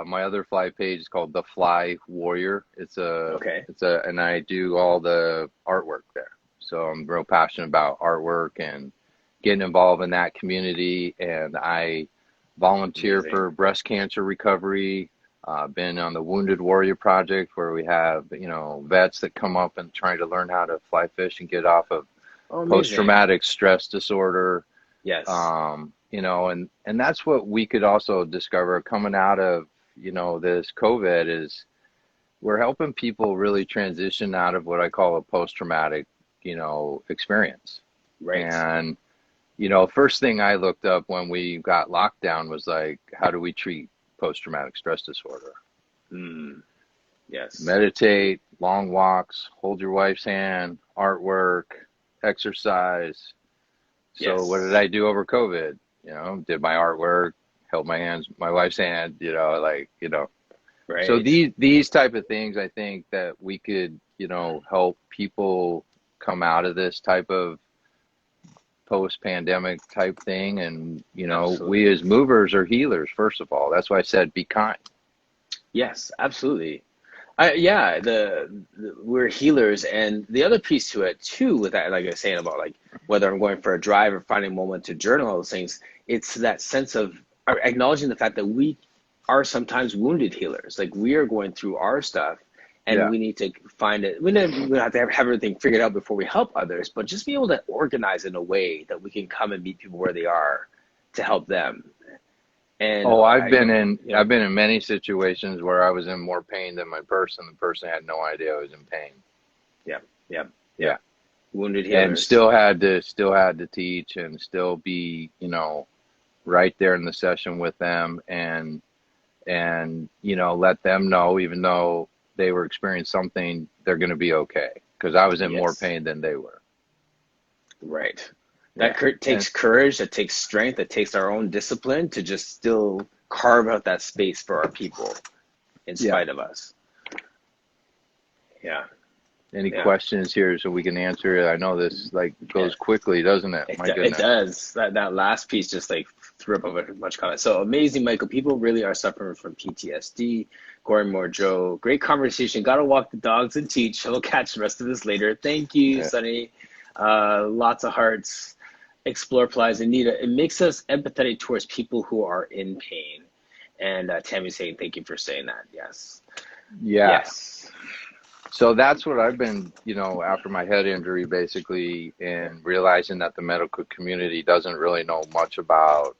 my other fly page is called The Fly Warrior. Okay. And I do all the artwork there. So I'm real passionate about artwork and getting involved in that community. And I volunteer Amazing. for breast cancer recovery. Been on the Wounded Warrior Project where we have, vets that come up and trying to learn how to fly fish and get off of Oh, amazing. post-traumatic stress disorder. Yes. And that's what we could also discover coming out of, this COVID is we're helping people really transition out of what I call a post-traumatic, experience. Right. And, first thing I looked up when we got locked down was like, how do we treat post-traumatic stress disorder? Mm. Yes. Meditate, long walks, hold your wife's hand, artwork, exercise. So what did Yes. I do over COVID? Did my artwork, held my wife's hand, So Right. these type of things, I think that we could, help people come out of this type of post-pandemic type thing. And, we Absolutely. as movers are healers, first of all. That's why I said be kind. Yes, absolutely. Yeah, we're healers, and the other piece to it too, with that, like I was saying about like whether I'm going for a drive or finding a moment to journal, all those things, it's that sense of acknowledging the fact that we are sometimes wounded healers. Like we are going through our stuff, and Yeah. we need to find it. We don't have to have everything figured out before we help others, but just be able to organize in a way that we can come and meet people where they are to help them. And Oh, I know, I've been in many situations where I was in more pain than my person. The person had no idea I was in pain. yeah, yeah, yeah. Yeah. Wounded And healers. still had to teach and still be, right there in the session with them and let them know even though they were experiencing something, they're going to be okay because I was in more Yes. pain than they were. Right. That Yeah. And takes courage, that takes strength, that takes our own discipline to just still carve out that space for our people in yeah. spite of us. Yeah. Any Yeah. questions here so we can answer it? I know this like Yeah. goes quickly, doesn't it? My It goodness. does. That last piece just like threw up a bit much comment. So amazing, Michael. People really are suffering from PTSD. Gordon Moore, Joe. Great conversation. Gotta walk the dogs and teach. We'll catch the rest of this later. Thank you, Yeah. Sunny. Lots of hearts. Explore Plies. Anita, it makes us empathetic towards people who are in pain. And Tammy saying, thank you for saying that. Yes. Yeah. Yes. So that's what I've been, after my head injury, basically, and realizing that the medical community doesn't really know much about,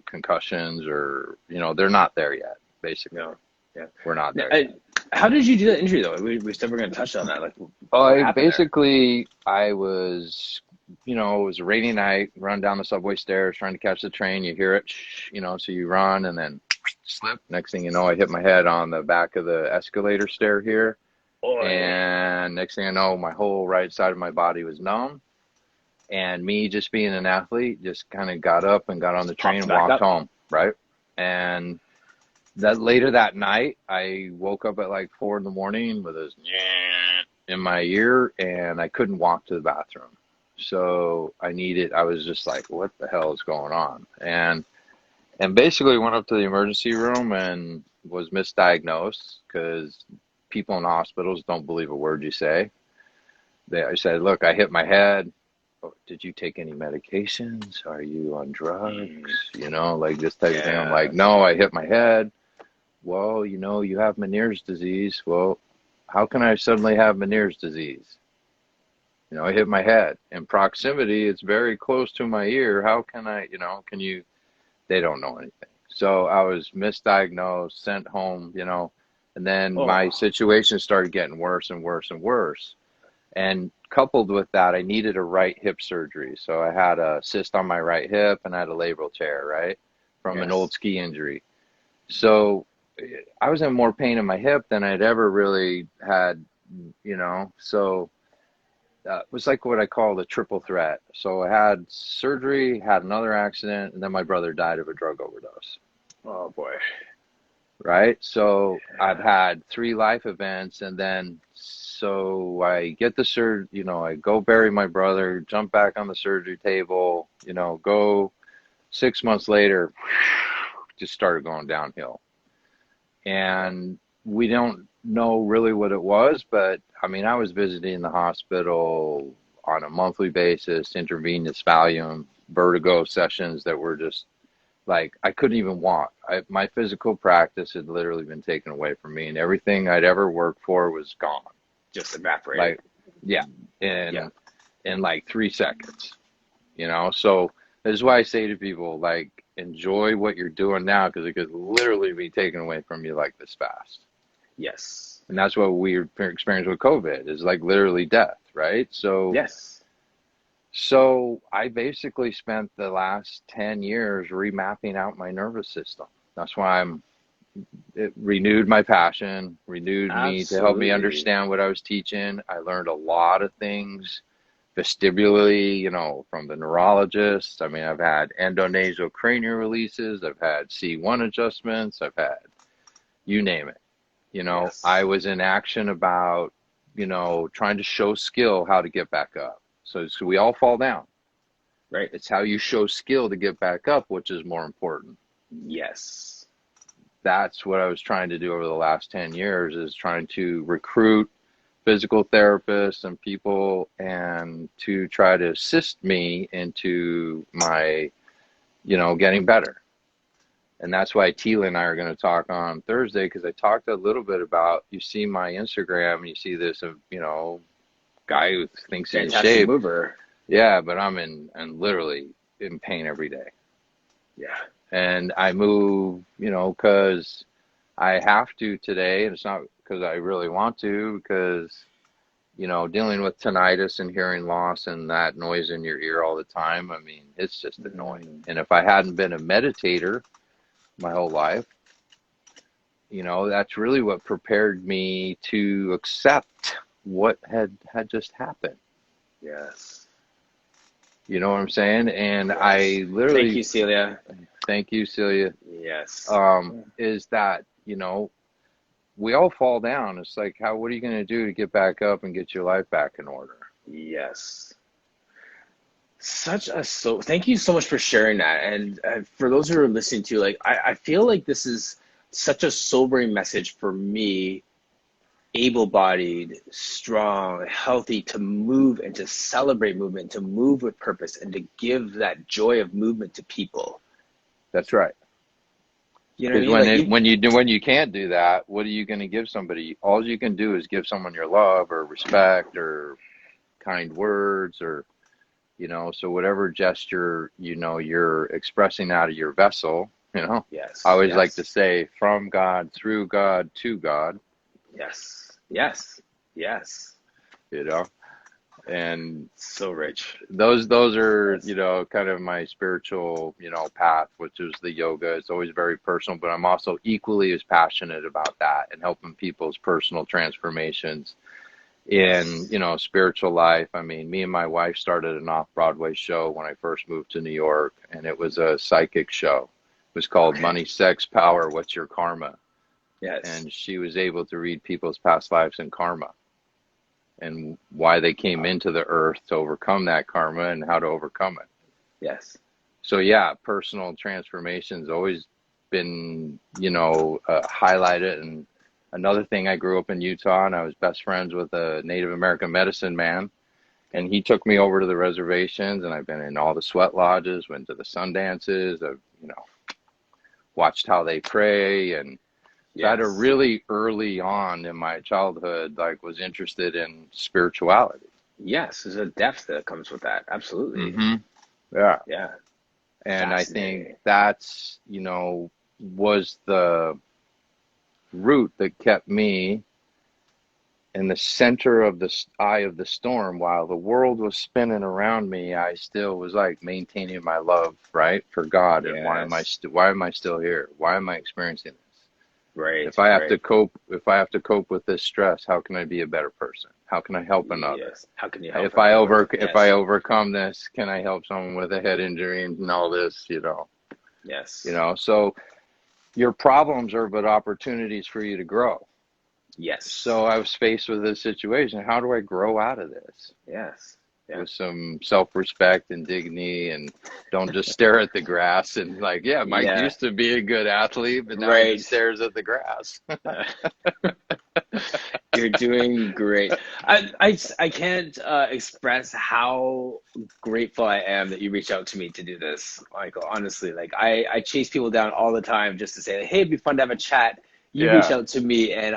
concussions or, they're not there yet, basically. No. Yeah. We're not Now, there yet. how did you do that injury though? We still were going to touch on that. Like, what I happened there? basically, I was, it was a rainy night, run down the subway stairs trying to catch the train. You hear it, so you run and then slip. Next thing you know, I hit my head on the back of the escalator stair here. Boy. And next thing I know, my whole right side of my body was numb. And me just being an athlete, just kind of got up and got on the train Popped and back walked up. home, right? And that later that night, I woke up at like 4 in the morning with this in my ear, and I couldn't walk to the bathroom. So I was just like, what the hell is going on? And basically went up to the emergency room and was misdiagnosed because people in hospitals don't believe a word you say. I said, look, I hit my head. Oh, did you take any medications? Are you on drugs? Like this type of thing. I'm Yeah. like, no, I hit my head. Well, you have Meniere's disease. Well, how can I suddenly have Meniere's disease? I hit my head. In proximity, it's very close to my ear. How can I, can you? They don't know anything. So I was misdiagnosed, sent home, and then my Oh, situation started getting worse and worse and worse. And coupled with that, I needed a right hip surgery. So I had a cyst on my right hip and I had a labral tear, right, from an old yes. ski injury. So I was in more pain in my hip than I'd ever really had, So it was like what I call the triple threat. So I had surgery, had another accident, and then my brother died of a drug overdose. Oh boy. Right? So I've Yeah. had 3 life events, and then so I get the I go bury my brother, jump back on the surgery table, go 6 months later, just started going downhill. Yeah. And we don't know really what it was, but I mean, I was visiting the hospital on a monthly basis, intravenous Valium, vertigo sessions that were just like I couldn't even walk. My physical practice had literally been taken away from me, and everything I'd ever worked for was gone. Just evaporated. Like, yeah, Yeah. in like 3 seconds. So this is why I say to people, like, enjoy what you're doing now because it could literally be taken away from you like this fast. Yes. And that's what we experienced with COVID is like literally death, right? Yes. So I basically spent the last 10 years remapping out my nervous system. That's why it renewed my passion, renewed me to help me Absolutely. understand what I was teaching. I learned a lot of things vestibularly, from the neurologist. I mean, I've had endonasal cranial releases, I've had C1 adjustments, I've had you name it. I Yes. was in action about, trying to show skill how to get back up. So we all fall down. Right. It's how you show skill to get back up, which is more important. Yes. That's what I was trying to do over the last 10 years is trying to recruit physical therapists and people and to try to assist me into my, getting better. And that's why Tila and I are going to talk on Thursday because I talked a little bit about, you see my Instagram and you see this, guy who thinks he's in Fantastic shape. mover. Yeah, but I'm literally in pain every day. Yeah. And I move, because I have to today, and it's not because I really want to, because, dealing with tinnitus and hearing loss and that noise in your ear all the time, I mean, it's just annoying. Mm. And if I hadn't been a meditator my whole life, that's really what prepared me to accept what had just happened. Yes. You know what I'm saying? And Yes. I Thank literally, you, Celia. thank you, Celia, Yes. is that, we all fall down. It's like, what are you going to do to get back up and get your life back in order? Yes. Thank you so much for sharing that. And for those who are listening to, like, I feel like this is such a sobering message for me, able-bodied, strong, healthy, to move and to celebrate movement, to move with purpose, and to give that joy of movement to people. That's right. You know what I Because mean? Like, when you can't do that, what are you going to give somebody? All you can do is give someone your love or respect or kind words, or so whatever gesture you're expressing out of your vessel. I yes, always like to yes, say, from God, through God, to God. yes, yes, yes. you know and So rich. those are Yes, kind of my spiritual path, which is the yoga. It's always very personal, but I'm also equally as passionate about that and helping people's personal transformations in yes. spiritual life. I mean, me and my wife started an off-Broadway show when I first moved to New York, and it was a psychic show. It was called Okay. Money, Sex, Power, What's Your Karma? Yes. And she was able to read people's past lives and karma, and why they came Wow. into the earth to overcome that karma and how to overcome it. Yes. So yeah, personal transformation's always been, highlighted. And another thing, I grew up in Utah, and I was best friends with a Native American medicine man, and he took me over to the reservations, and I've been in all the sweat lodges, went to the sun dances. I've, watched how they pray. And so I had a Yes. really early on in my childhood, like, was interested in spirituality. Yes. There's a depth that comes with that. Absolutely. hmm Yeah. Yeah. And I think Fascinating. that's, was the root that kept me in the center of the eye of the storm. While the world was spinning around me, I still was like maintaining my love, right, for God. And Yes. why am I still here? Why am I experiencing this? Right. If Right. I have to cope with this stress, how can I be a better person? How can I help another? Yes. How can you help another? If I Yes. overcome this, can I help someone with a head injury and all this, Yes. So your problems are but opportunities for you to grow. Yes. So I was faced with this situation. How do I grow out of this Yes. Yeah. with some self-respect and dignity, and don't just stare at the grass and like, yeah, Mike Yeah. used to be a good athlete, but now he just Right. stares at the grass. You're doing great. I can't express how grateful I am that you reached out to me to do this, Michael. Honestly, like I chase people down all the time just to say, like, hey, it'd be fun to have a chat. You reach Yeah. out to me, and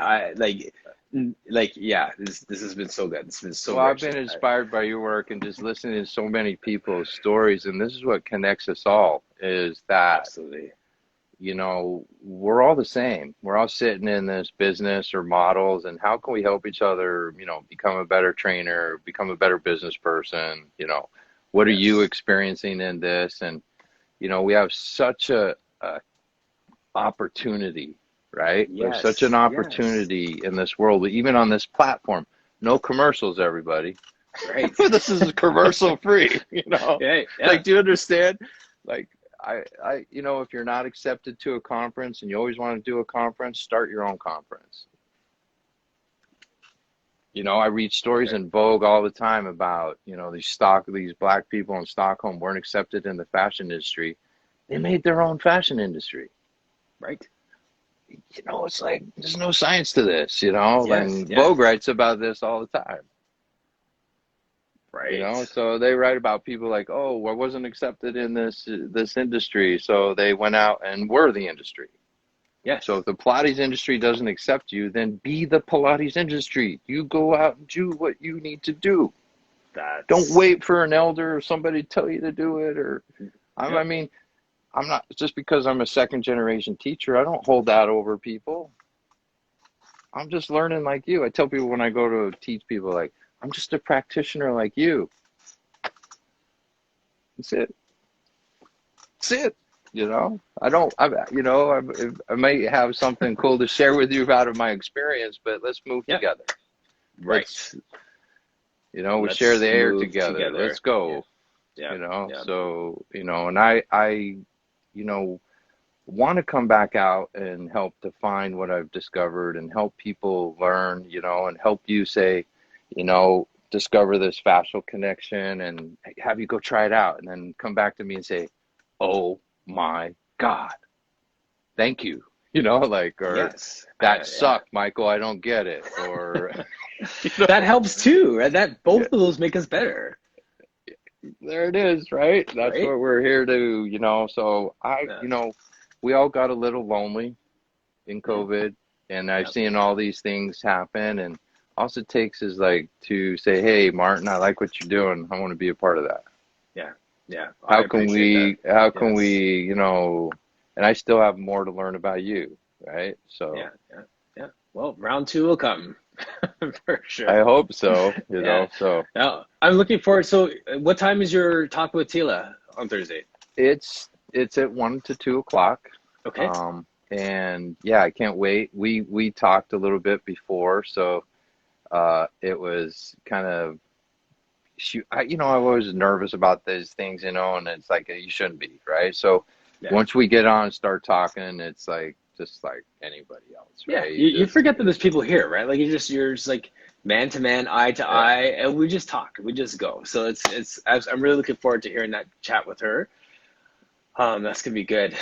yeah, this has been so good. It's been so Well, I've rich. been inspired by your work and just listening to so many people's stories, and this is what connects us all, is that, Absolutely. we're all the same. We're all sitting in this business or models, and how can we help each other, become a better trainer, become a better business person? What are you Yes. experiencing in this? And, we have such a opportunity, right? We have such an Yes. Yes. opportunity in this world, even on this platform. No commercials, everybody. Right. This is commercial free, Yeah. Yeah. Like, do you understand? Like, if you're not accepted to a conference and you always want to do a conference, start your own conference. I read stories Okay. in Vogue all the time about, these black people in Stockholm weren't accepted in the fashion industry. They made their own fashion industry. Right. It's like, there's no science to this, Yes. and Yeah. Vogue writes about this all the time. Right. So they write about people like, oh, I wasn't accepted in this industry, so they went out and were the industry. So Yes. if the Pilates industry doesn't accept you, then be the Pilates industry. You go out and do what you need to do. Don't That's. wait for an elder or somebody to tell you to do it. Or I Yep. mean, I'm not, just because I'm a second generation teacher, I don't hold that over people. I'm just learning like you. I tell people when I go to teach people, like, I'm just a practitioner like you. That's it. That's it. I don't, I may have something cool to share with you out of my experience, but let's move Yep. together. Right. Let's, we share the Let's air move together. Let's together. Yeah. go. Yeah. Yeah. So, and I, you know, want to come back out and help define what I've discovered and help people learn, and help you say, discover this fascial connection and have you go try it out and then come back to me and say, oh my God, thank you. Or Yes. that sucked, Michael, I don't get it. Or that helps too, right? That both of those make us better. There it is, right? That's Right? what we're here to, so we all got a little lonely in COVID, and I've seen all these things happen, and all it takes is like to say, hey, Martin, I like what you're doing. I want to be a part of that. Yeah. How can we, and I still have more to learn about you, right? So yeah. Well, round 2 will come for sure. I hope so, so. Now, I'm looking forward. So what time is your talk with Tila on Thursday? It's at 1 to 2 o'clock. Okay. And I can't wait. We talked a little bit before, so it was kind of, I was nervous about these things, and it's like you shouldn't be, right? So once we get on and start talking, it's like just like anybody else, right? Yeah, you forget that there's people here, right? Like you're just like man to man, eye to eye, and we just talk, we just go. So I'm really looking forward to hearing that chat with her. That's gonna be good.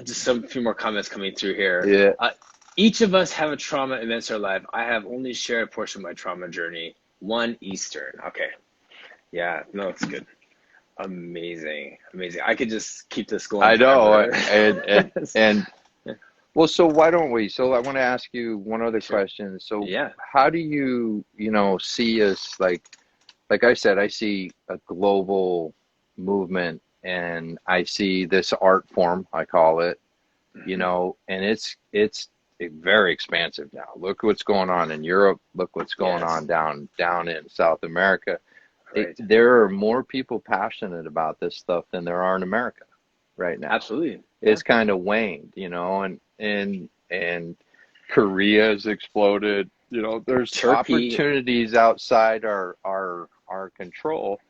Just a few more comments coming through here. Yeah. Each of us have a trauma events in our life. I have only shared a portion of my trauma journey. One Eastern. Okay. Yeah, no, it's good. Amazing. I could just keep this going. I know. and well, so why don't we? So I want to ask you one other question. So how do you, see us, like I said, I see a global movement, and I see this art form, I call it, and it's very expansive now. Look what's going on in Europe. Look what's going on down in South America. Right. There are more people passionate about this stuff than there are in America right now. Absolutely. It's kind of waned, and Korea has exploded. There's Turkey. Opportunities outside our control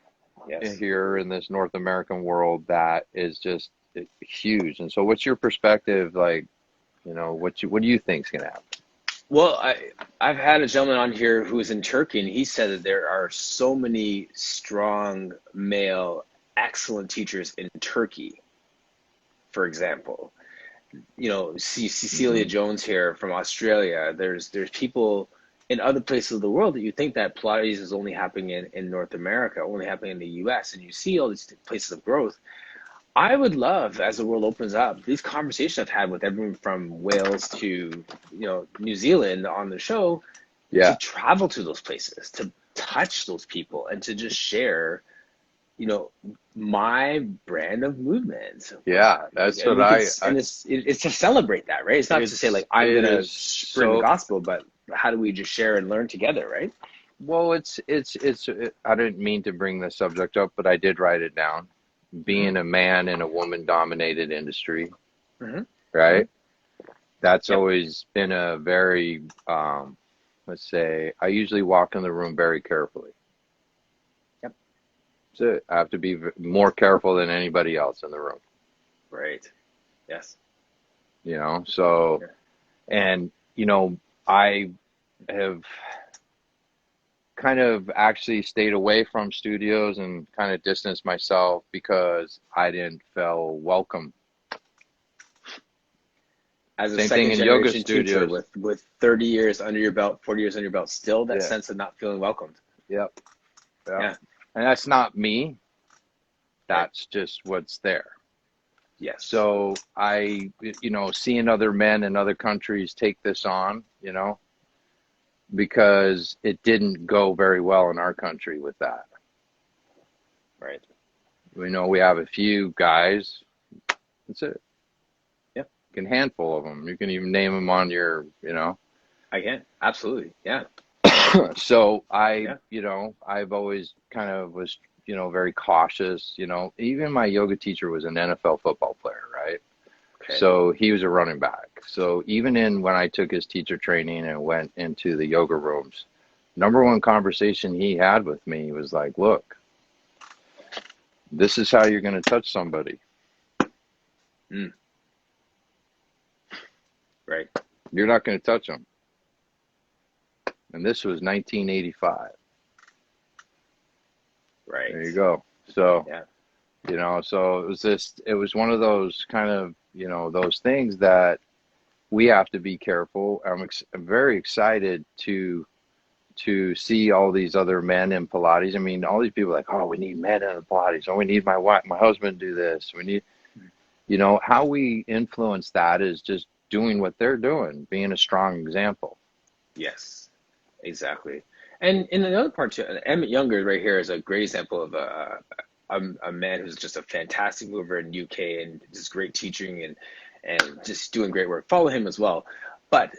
here in this North American world that is just huge. And so what's your perspective, like, what do you think is going to happen? Well, I've had a gentleman on here who is in Turkey, and he said that there are so many strong male, excellent teachers in Turkey, for example. Cecilia Jones here from Australia. There's people in other places of the world that you think that Pilates is only happening in North America, only happening in the US, and you see all these places of growth. I would love, as the world opens up, these conversations I've had with everyone from Wales to, New Zealand on the show, to travel to those places, to touch those people, and to just share, my brand of movement. Yeah, that's what and it's to celebrate that, right? It's not to say like I'm gonna spread the gospel, but how do we just share and learn together, right? Well, it's I didn't mean to bring this subject up, but I did write it down. Being a man in a woman-dominated industry, right? That's always been a very, let's say, I usually walk in the room very carefully. Yep. So I have to be more careful than anybody else in the room. Right. Yes. So, and, I have kind of actually stayed away from studios and kind of distanced myself because I didn't feel welcome. As a second generation teacher with 30 years under your belt, 40 years under your belt, still that sense of not feeling welcomed. Yep. Yeah. And that's not me. That's just what's there. Yes. So I, seeing other men in other countries take this on, because it didn't go very well in our country with that. Right. We know we have a few guys. That's it. Yep. A handful of them. You can even name them on your, I can. Absolutely. Yeah. So I've always kind of was, very cautious, even my yoga teacher was an NFL football player, right? Okay. So he was a running back. So even when I took his teacher training and went into the yoga rooms, number one conversation he had with me was like, look, this is how you're going to touch somebody. You're not going to touch them. And this was 1985. Right. There you go. So, Yeah. so it was one of those kind of, those things that we have to be careful. I'm very excited to see all these other men in Pilates. I mean, all these people are like, oh, we need men in the Pilates. Oh, we need my wife, my husband to do this. We need, how we influence that is just doing what they're doing, being a strong example. Yes, exactly. And in another part too, Emmett Younger right here is a great example of a man who's just a fantastic mover in UK and just great teaching and just doing great work. Follow him as well. But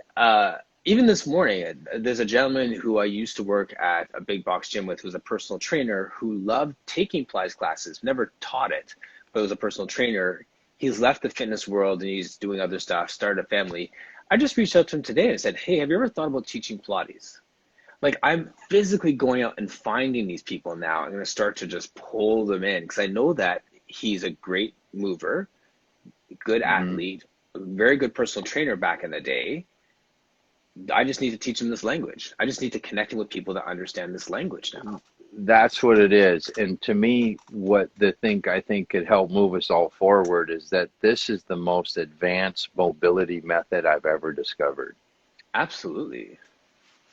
even this morning, there's a gentleman who I used to work at a big box gym with, who's a personal trainer who loved taking Pilates classes, never taught it, but was a personal trainer. He's left the fitness world and he's doing other stuff, started a family. I just reached out to him today and said, hey, have you ever thought about teaching Pilates? Like, I'm physically going out and finding these people now. I'm going to start to just pull them in because I know that he's a great mover, good Mm-hmm. athlete, very good personal trainer back in the day. I just need to teach him this language. I just need to connect him with people that understand this language now. That's what it is. And to me, what I think could help move us all forward is that this is the most advanced mobility method I've ever discovered. Absolutely.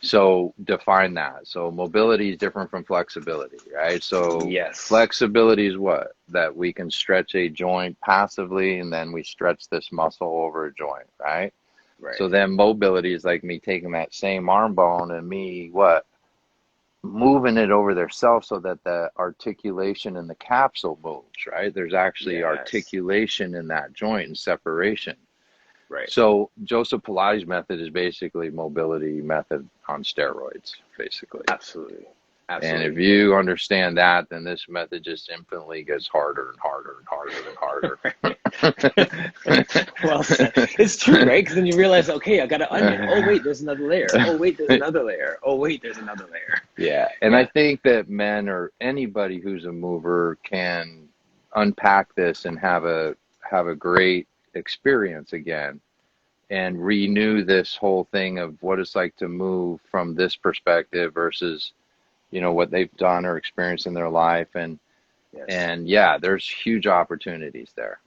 So define that. So mobility is different from flexibility, right? So Yes. flexibility is what? That we can stretch a joint passively and then we stretch this muscle over a joint, right? Right. So then mobility is like me taking that same arm bone and me what? Moving it over their self so that the articulation in the capsule moves, right? There's actually Yes. articulation in that joint and separation. Right. So Joseph Pilates method is basically mobility method on steroids, basically. Absolutely. And if Absolutely. you understand that, then this method just infinitely gets harder and harder and harder and harder. Well said. It's true, right? Because then you realize, okay, I got an onion. Oh, wait, there's another layer. Oh, wait, there's another layer. Oh, wait, there's another layer. Yeah, and I Yeah. think that men or anybody who's a mover can unpack this and have a great experience again and renew this whole thing of what it's like to move from this perspective versus what they've done or experienced in their life Yes. and yeah, there's huge opportunities there,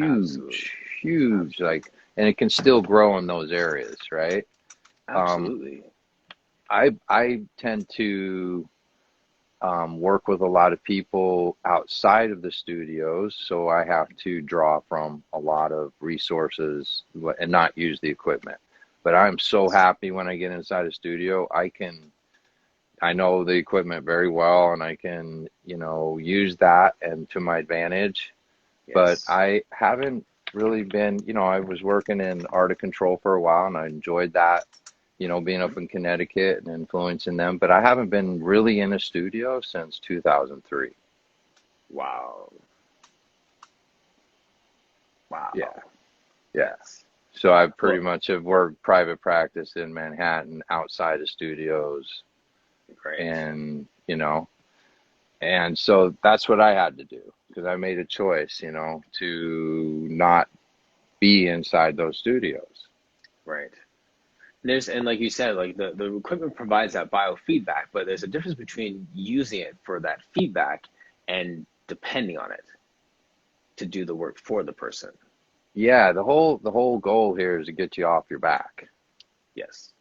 Absolutely. huge, like, and it can still grow in those areas, right? um Absolutely. I tend to work with a lot of people outside of the studios, so I have to draw from a lot of resources and not use the equipment. But I'm so happy when I get inside a studio, I know the equipment very well and I can, use that and to my advantage. But Yes. I haven't really been, I was working in art of control for a while and I enjoyed that, being up in Connecticut and influencing them. But I haven't been really in a studio since 2003. Wow. Yeah, Wow. yeah. Yes. So I pretty Well, much have worked private practice in Manhattan outside of studios great. and, and so that's what I had to do because I made a choice, to not be inside those studios. Right. And like you said, like the equipment provides that biofeedback, but there's a difference between using it for that feedback and depending on it to do the work for the person. Yeah, the whole goal here is to get you off your back. Yes.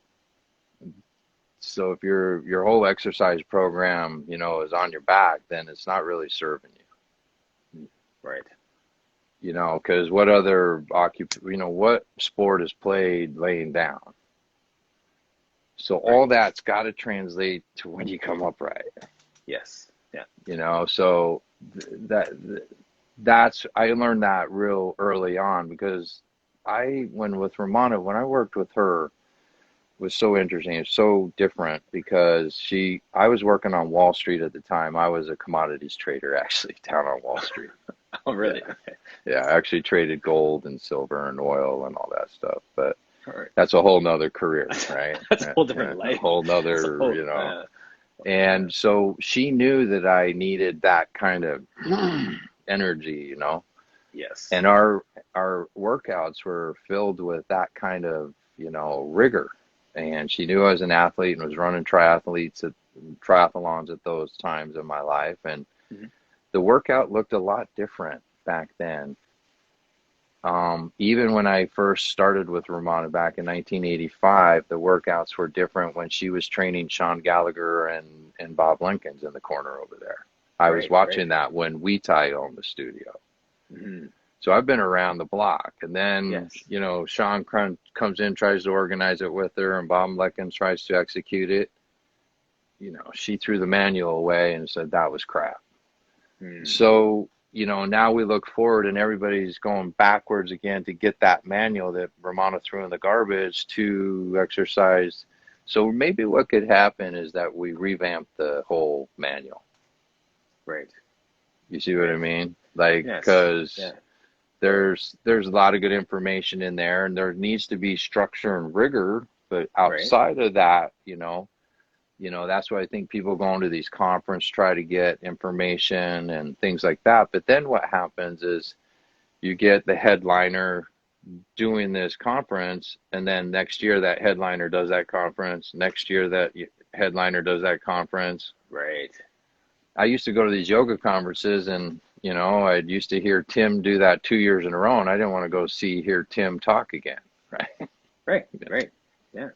So if your whole exercise program, is on your back, then it's not really serving Right. you. Because what other what sport is played laying down? So all Right. that's got to translate to when you come upright. Yes. Yeah. So that that's I learned that real early on because with Romana, when I worked with her, was so interesting. It's so different because I was working on Wall Street at the time. I was a commodities trader actually down on Wall Street. Oh, Yeah. really? Okay. Yeah. I actually traded gold and silver and oil and all that stuff. But All right. that's a whole nother career, right? That's a whole Yeah, different a life. whole That's a nother, whole, yeah. and so she knew that I needed that kind of energy. Yes. And our workouts were filled with that kind of, rigor. And she knew I was an athlete and was running triathlons at those times in my life. And Hmm. the workout looked a lot different back then. Even when I first started with Ramona back in 1985, the workouts were different when she was training Sean Gallagher and Bob Lincoln's in the corner over there. I was Right, right. watching that when Weetie owned the studio. Hmm. So I've been around the block. And then, Yes. Sean comes in, tries to organize it with her, and Bob Lincoln tries to execute it. She threw the manual away and said that was crap. Mm. So, now we look forward and everybody's going backwards again to get that manual that Romana threw in the garbage to exercise. So maybe what could happen is that we revamp the whole manual. Right, You see what I right. mean? Like, Yes. because Yeah. there's a lot of good information in there and there needs to be structure and rigor, but Right. outside of that, that's why I think people go into these conferences, try to get information and things like that. But then what happens is you get the headliner doing this conference, and then next year that headliner does that conference. Next year that headliner does that conference. Right. I used to go to these yoga conferences, and I used to hear Tim do that 2 years in a row, and I didn't want to go hear Tim talk again, right? Right. Right. Yeah.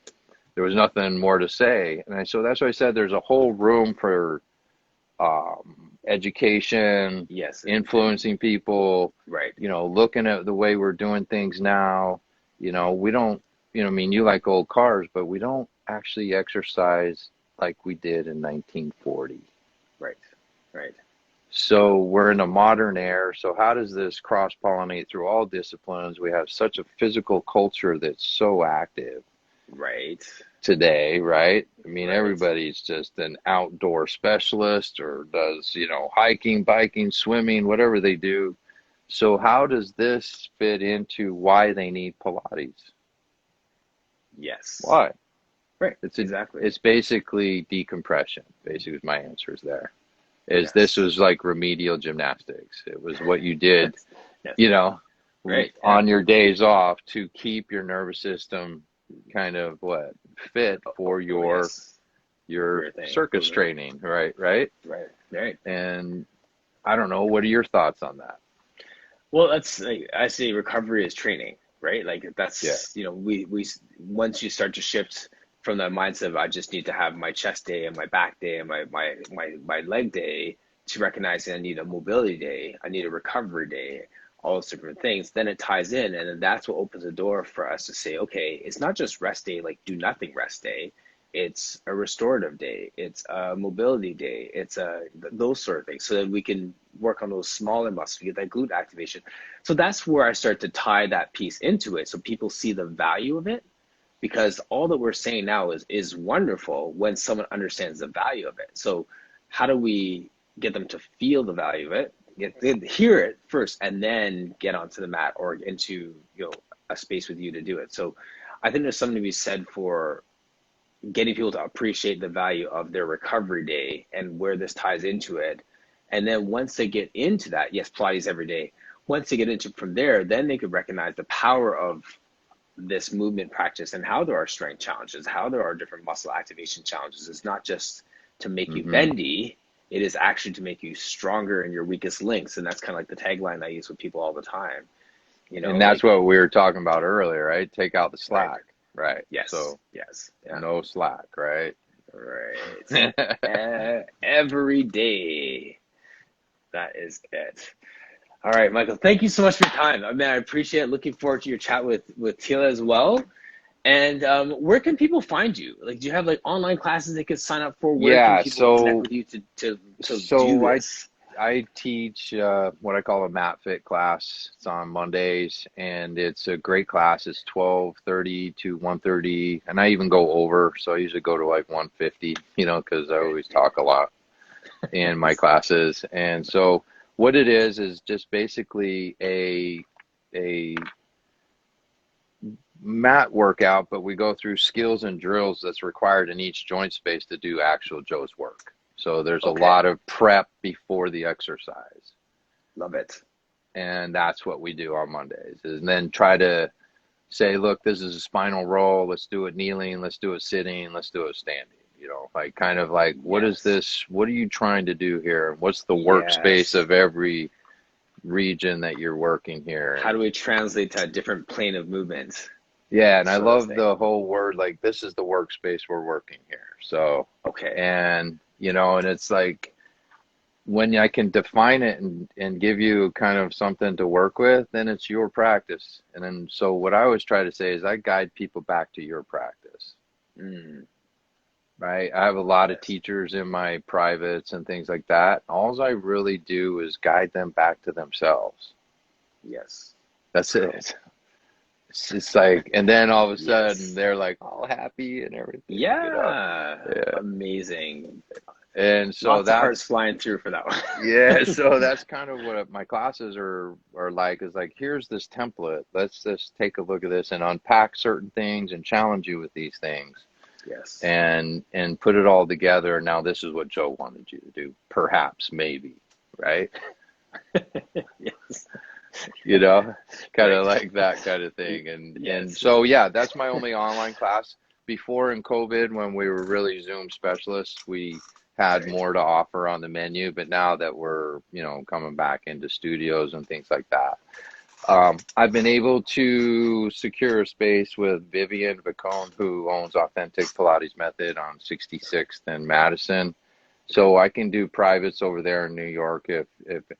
There was nothing more to say, and so that's why I said there's a whole room for education, Yes. And influencing people, right. looking at the way we're doing things now. We don't, I mean, you like old cars, but we don't actually exercise like we did in 1940. Right. Right. So we're in a modern era. So how does this cross pollinate through all disciplines? We have such a physical culture that's so active Right. today, right? I mean, Right. everybody's just an outdoor specialist or does, hiking, biking, swimming, whatever they do. So how does this fit into why they need Pilates? Yes. Why? Right. It's a, Exactly. it's basically decompression. Basically, my answer is there. Is this Yes. was like remedial gymnastics. It was what you did, Yes. Yes. you know, Right. Yeah. on your days off to keep your nervous system kind of fit Oh, for oh, yes. your For your thing. circus training, right? Right. Right. And I don't know, what are your thoughts on that? Well, that's like I say recovery is training, right? Like Yeah. that's, we once you start to shift from the mindset of I just need to have my chest day and my back day and my leg day to recognizing I need a mobility day, I need a recovery day, all those different things, then it ties in and then that's what opens the door for us to say, okay, it's not just rest day, like do nothing rest day. It's a restorative day. It's a mobility day. It's those sort of things, so that we can work on those smaller muscles, get that glute activation. So that's where I start to tie that piece into it, so people see the value of it. Because all that we're saying now is wonderful when someone understands the value of it. So how do we get them to feel the value of it, hear it first, and then get onto the mat or into a space with you to do it? So I think there's something to be said for getting people to appreciate the value of their recovery day and where this ties into it. And then once they get into that, yes, Pilates every day. Once they get into from there, then they could recognize the power of this movement practice and how there are strength challenges, how there are different muscle activation challenges. It's not just to make you Hmm. bendy, it is actually to make you stronger in your weakest links. And that's kind of like the tagline I use with people all the time. And that's Like, what we were talking about earlier, right? Take out the right. slack, right? Yes. So Yes. Yeah. no slack, right? Right. Every day. That is it. All right, Michael. Thank you so much for your time. I mean, I appreciate it. Looking forward to your chat with Tila as well. And where can people find you? Like, do you have like online classes they can sign up for? Where can Yeah, people connect so with you to do so this? I teach what I call a mat fit class. It's on Mondays, and it's a great class. It's 12:30 to 1:30, and I even go over. So I usually go to like 1:50, because I Right. always talk a lot in my classes. And so what it is just basically a mat workout, but we go through skills and drills that's required in each joint space to do actual Joe's work. So there's a Okay. lot of prep before the exercise. Love it. And that's what we do on Mondays, and then try to say, look, this is a spinal roll. Let's do it kneeling. Let's do it sitting. Let's do it standing. You know, like kind of like, what is Yes. this? What are you trying to do here? What's the workspace Yes. of every region that you're working here? How And do we translate to a different plane of movement, yeah, and I sort of love thing? the whole word, like, this is the workspace we're working here. So, Okay. and, you know, and it's like, when I can define it and give you kind of something to work with, then it's your practice. And then, so what I always try to say is I guide people back to your practice, Mm, right? I have a lot of yes. teachers in my privates and things like that. All I really do is guide them back to themselves. Yes. That's True. it. It's just like, and then all of a sudden Yes. they're like all happy and everything, you know? Yeah. Yeah. Amazing. And so Lots of hearts that's, flying through for that yeah, one. so that's kind of what my classes are like, is like, here's this template. Let's just take a look at this and unpack certain things and challenge you with these things Yes. and put it all together. Now this is what Joe wanted you to do, perhaps, maybe, right? Yes. You know, kind of Right. like that kind of thing. And Yes. so yeah, that's my only online class. Before in COVID, when we were really Zoom specialists, we had Right. more to offer on the menu, but now that we're, you know, coming back into studios and things like that, I've been able to secure a space with Vivian Vicone, who owns Authentic Pilates Method on 66th and Madison. So I can do privates over there in New York if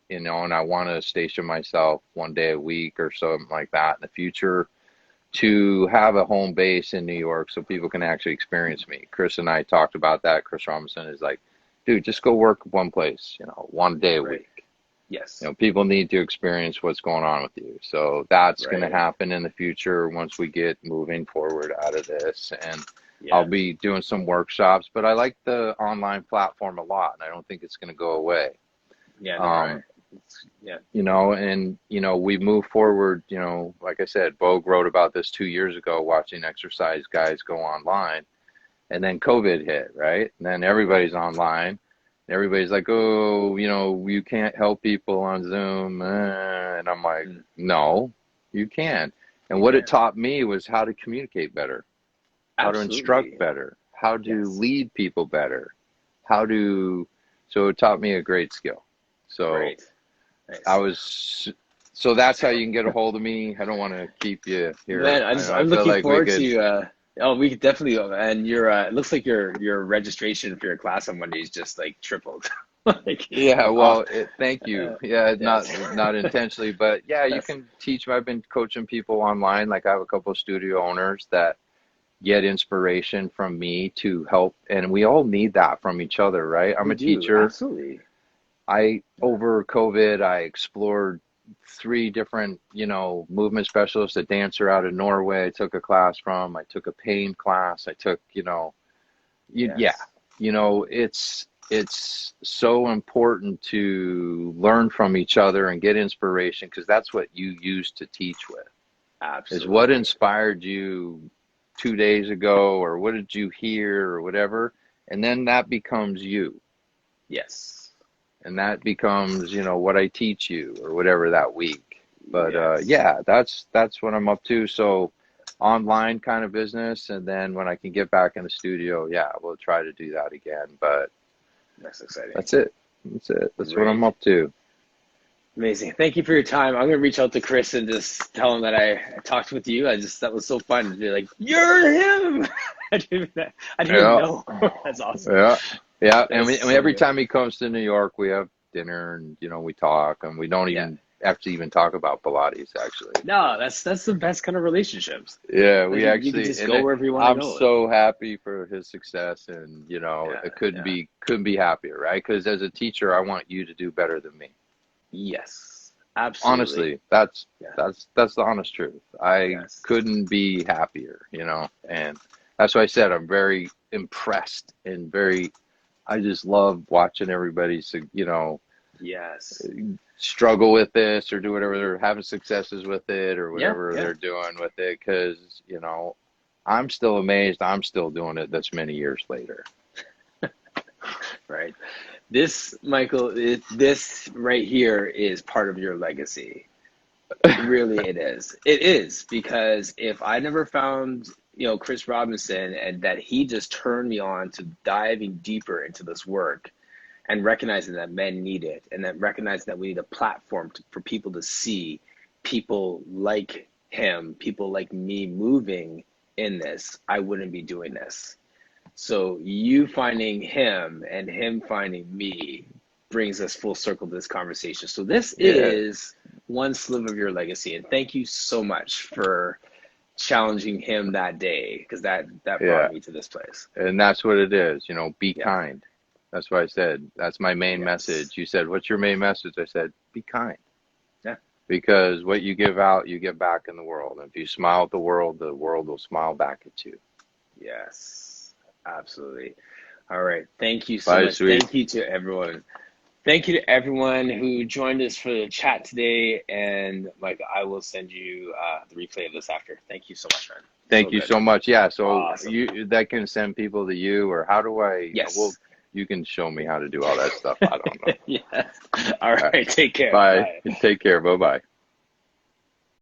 you know, and I want to station myself one day a week or something like that in the future, to have a home base in New York so people can actually experience me. Chris and I talked about that. Chris Robinson is like, dude, just go work one place, you know, one day a Right. week. You Yes. know, people need to experience what's going on with you. So that's going to Right. happen in the future once we get moving forward out of this. And I'll Yeah. be doing some workshops, but I like the online platform a lot, and I don't think it's going to go away. Yeah, nor I. Um, Yeah. you know, and you know, we move forward. You know, like I said, Vogue wrote about this 2 years ago, watching exercise guys go online, and then COVID hit, right? And then Right. everybody's online. Everybody's like, oh, you know, you can't help people on Zoom. And I'm like, Mm. no, you can. And You what it can. taught me was how to communicate better, how to instruct Absolutely. better, how to Yes. lead people better, how to, so it taught me a great skill. So Right. I Nice. was, so that's how you can get a hold of me. I don't want to keep you here. Man, I I'm feel looking like we forward could. to oh, we could definitely and your it looks like your registration for your class on Monday is just like tripled. Like Yeah, off. well, thank you. Yeah, Yes. not intentionally, but yeah, you Yes. can teach. I've been coaching people online. Like I have a couple of studio owners that get inspiration from me to help, and we all need that from each other, right? I'm We a do. teacher. Absolutely. I Yeah. over COVID, I explored three different, you know, movement specialists, a dancer out of Norway I took a class from. I took a pain class. I took, you know, yeah, Yes. you know, it's so important to learn from each other and get inspiration, because that's what you use to teach with. Is what Absolutely. inspired you 2 days ago, or what did you hear, or whatever, and then that becomes you, Yes. and that becomes, you know, what I teach you or whatever that week. But Yes. yeah, that's what I'm up to. So online kind of business, and then when I can get back in the studio, yeah, we'll try to do that again. But That's exciting. that's it. That's it. That's what I'm Great. up to. Amazing. Thank you for your time. I'm gonna reach out to Chris and just tell him that I talked with you. I just that was so fun to be like, you're him. I didn't even Yeah, know. That's awesome. yeah, yeah. And, That's and so every good. time he comes to New York, we have dinner, and you know, we talk, and we don't Yeah. even have to even talk about Pilates actually. No, that's the best kind of relationships. Yeah, Like we you can actually, just and go wherever you want to I'm go. so happy for his success, and you know, Yeah, it couldn't yeah. be happier, right? Because as a teacher, I want you to do better than me. Yes. Absolutely. Honestly, that's Yeah. that's the honest truth. I Yes. couldn't be happier, you know, Yeah. and that's why I said I'm very impressed and very. I just love watching everybody, you know, Yes. struggle with this or do whatever they're having successes with it or Yeah, whatever yeah. they're doing with it, because you know, I'm still amazed I'm still doing it this many years later. Right. This, Michael, this right here is part of your legacy. Really, it is. It is because if I never found, Chris Robinson and that he just turned me on to diving deeper into this work and recognizing that men need it and then recognizing that we need a platform for people to see people like him, people like me moving in this, I wouldn't be doing this. So you finding him and him finding me brings us full circle to this conversation. So this Yeah, is one sliver of your legacy, and thank you so much for challenging him that day because that yeah. brought me to this place. And that's what it is, be Yeah. kind. That's what I said. That's my main Yes. message. You said, what's your main message? I said, be kind. Yeah. Because what you give out, you get back in the world. And if you smile at the world will smile back at you. Yes. Absolutely. All right. Thank you so Bye, much. sweet. Thank you to everyone. Thank you to everyone who joined us for the chat today. And Mike, I will send you the replay of this after. Thank you so much, man. So Thank you good. so much. Yeah, so Awesome. you that can send people to you, or how do I, Yes. you can show me how to do all that stuff. I don't know. Yes. All All right. right. Take care. Bye. Bye. Take care. Bye-bye.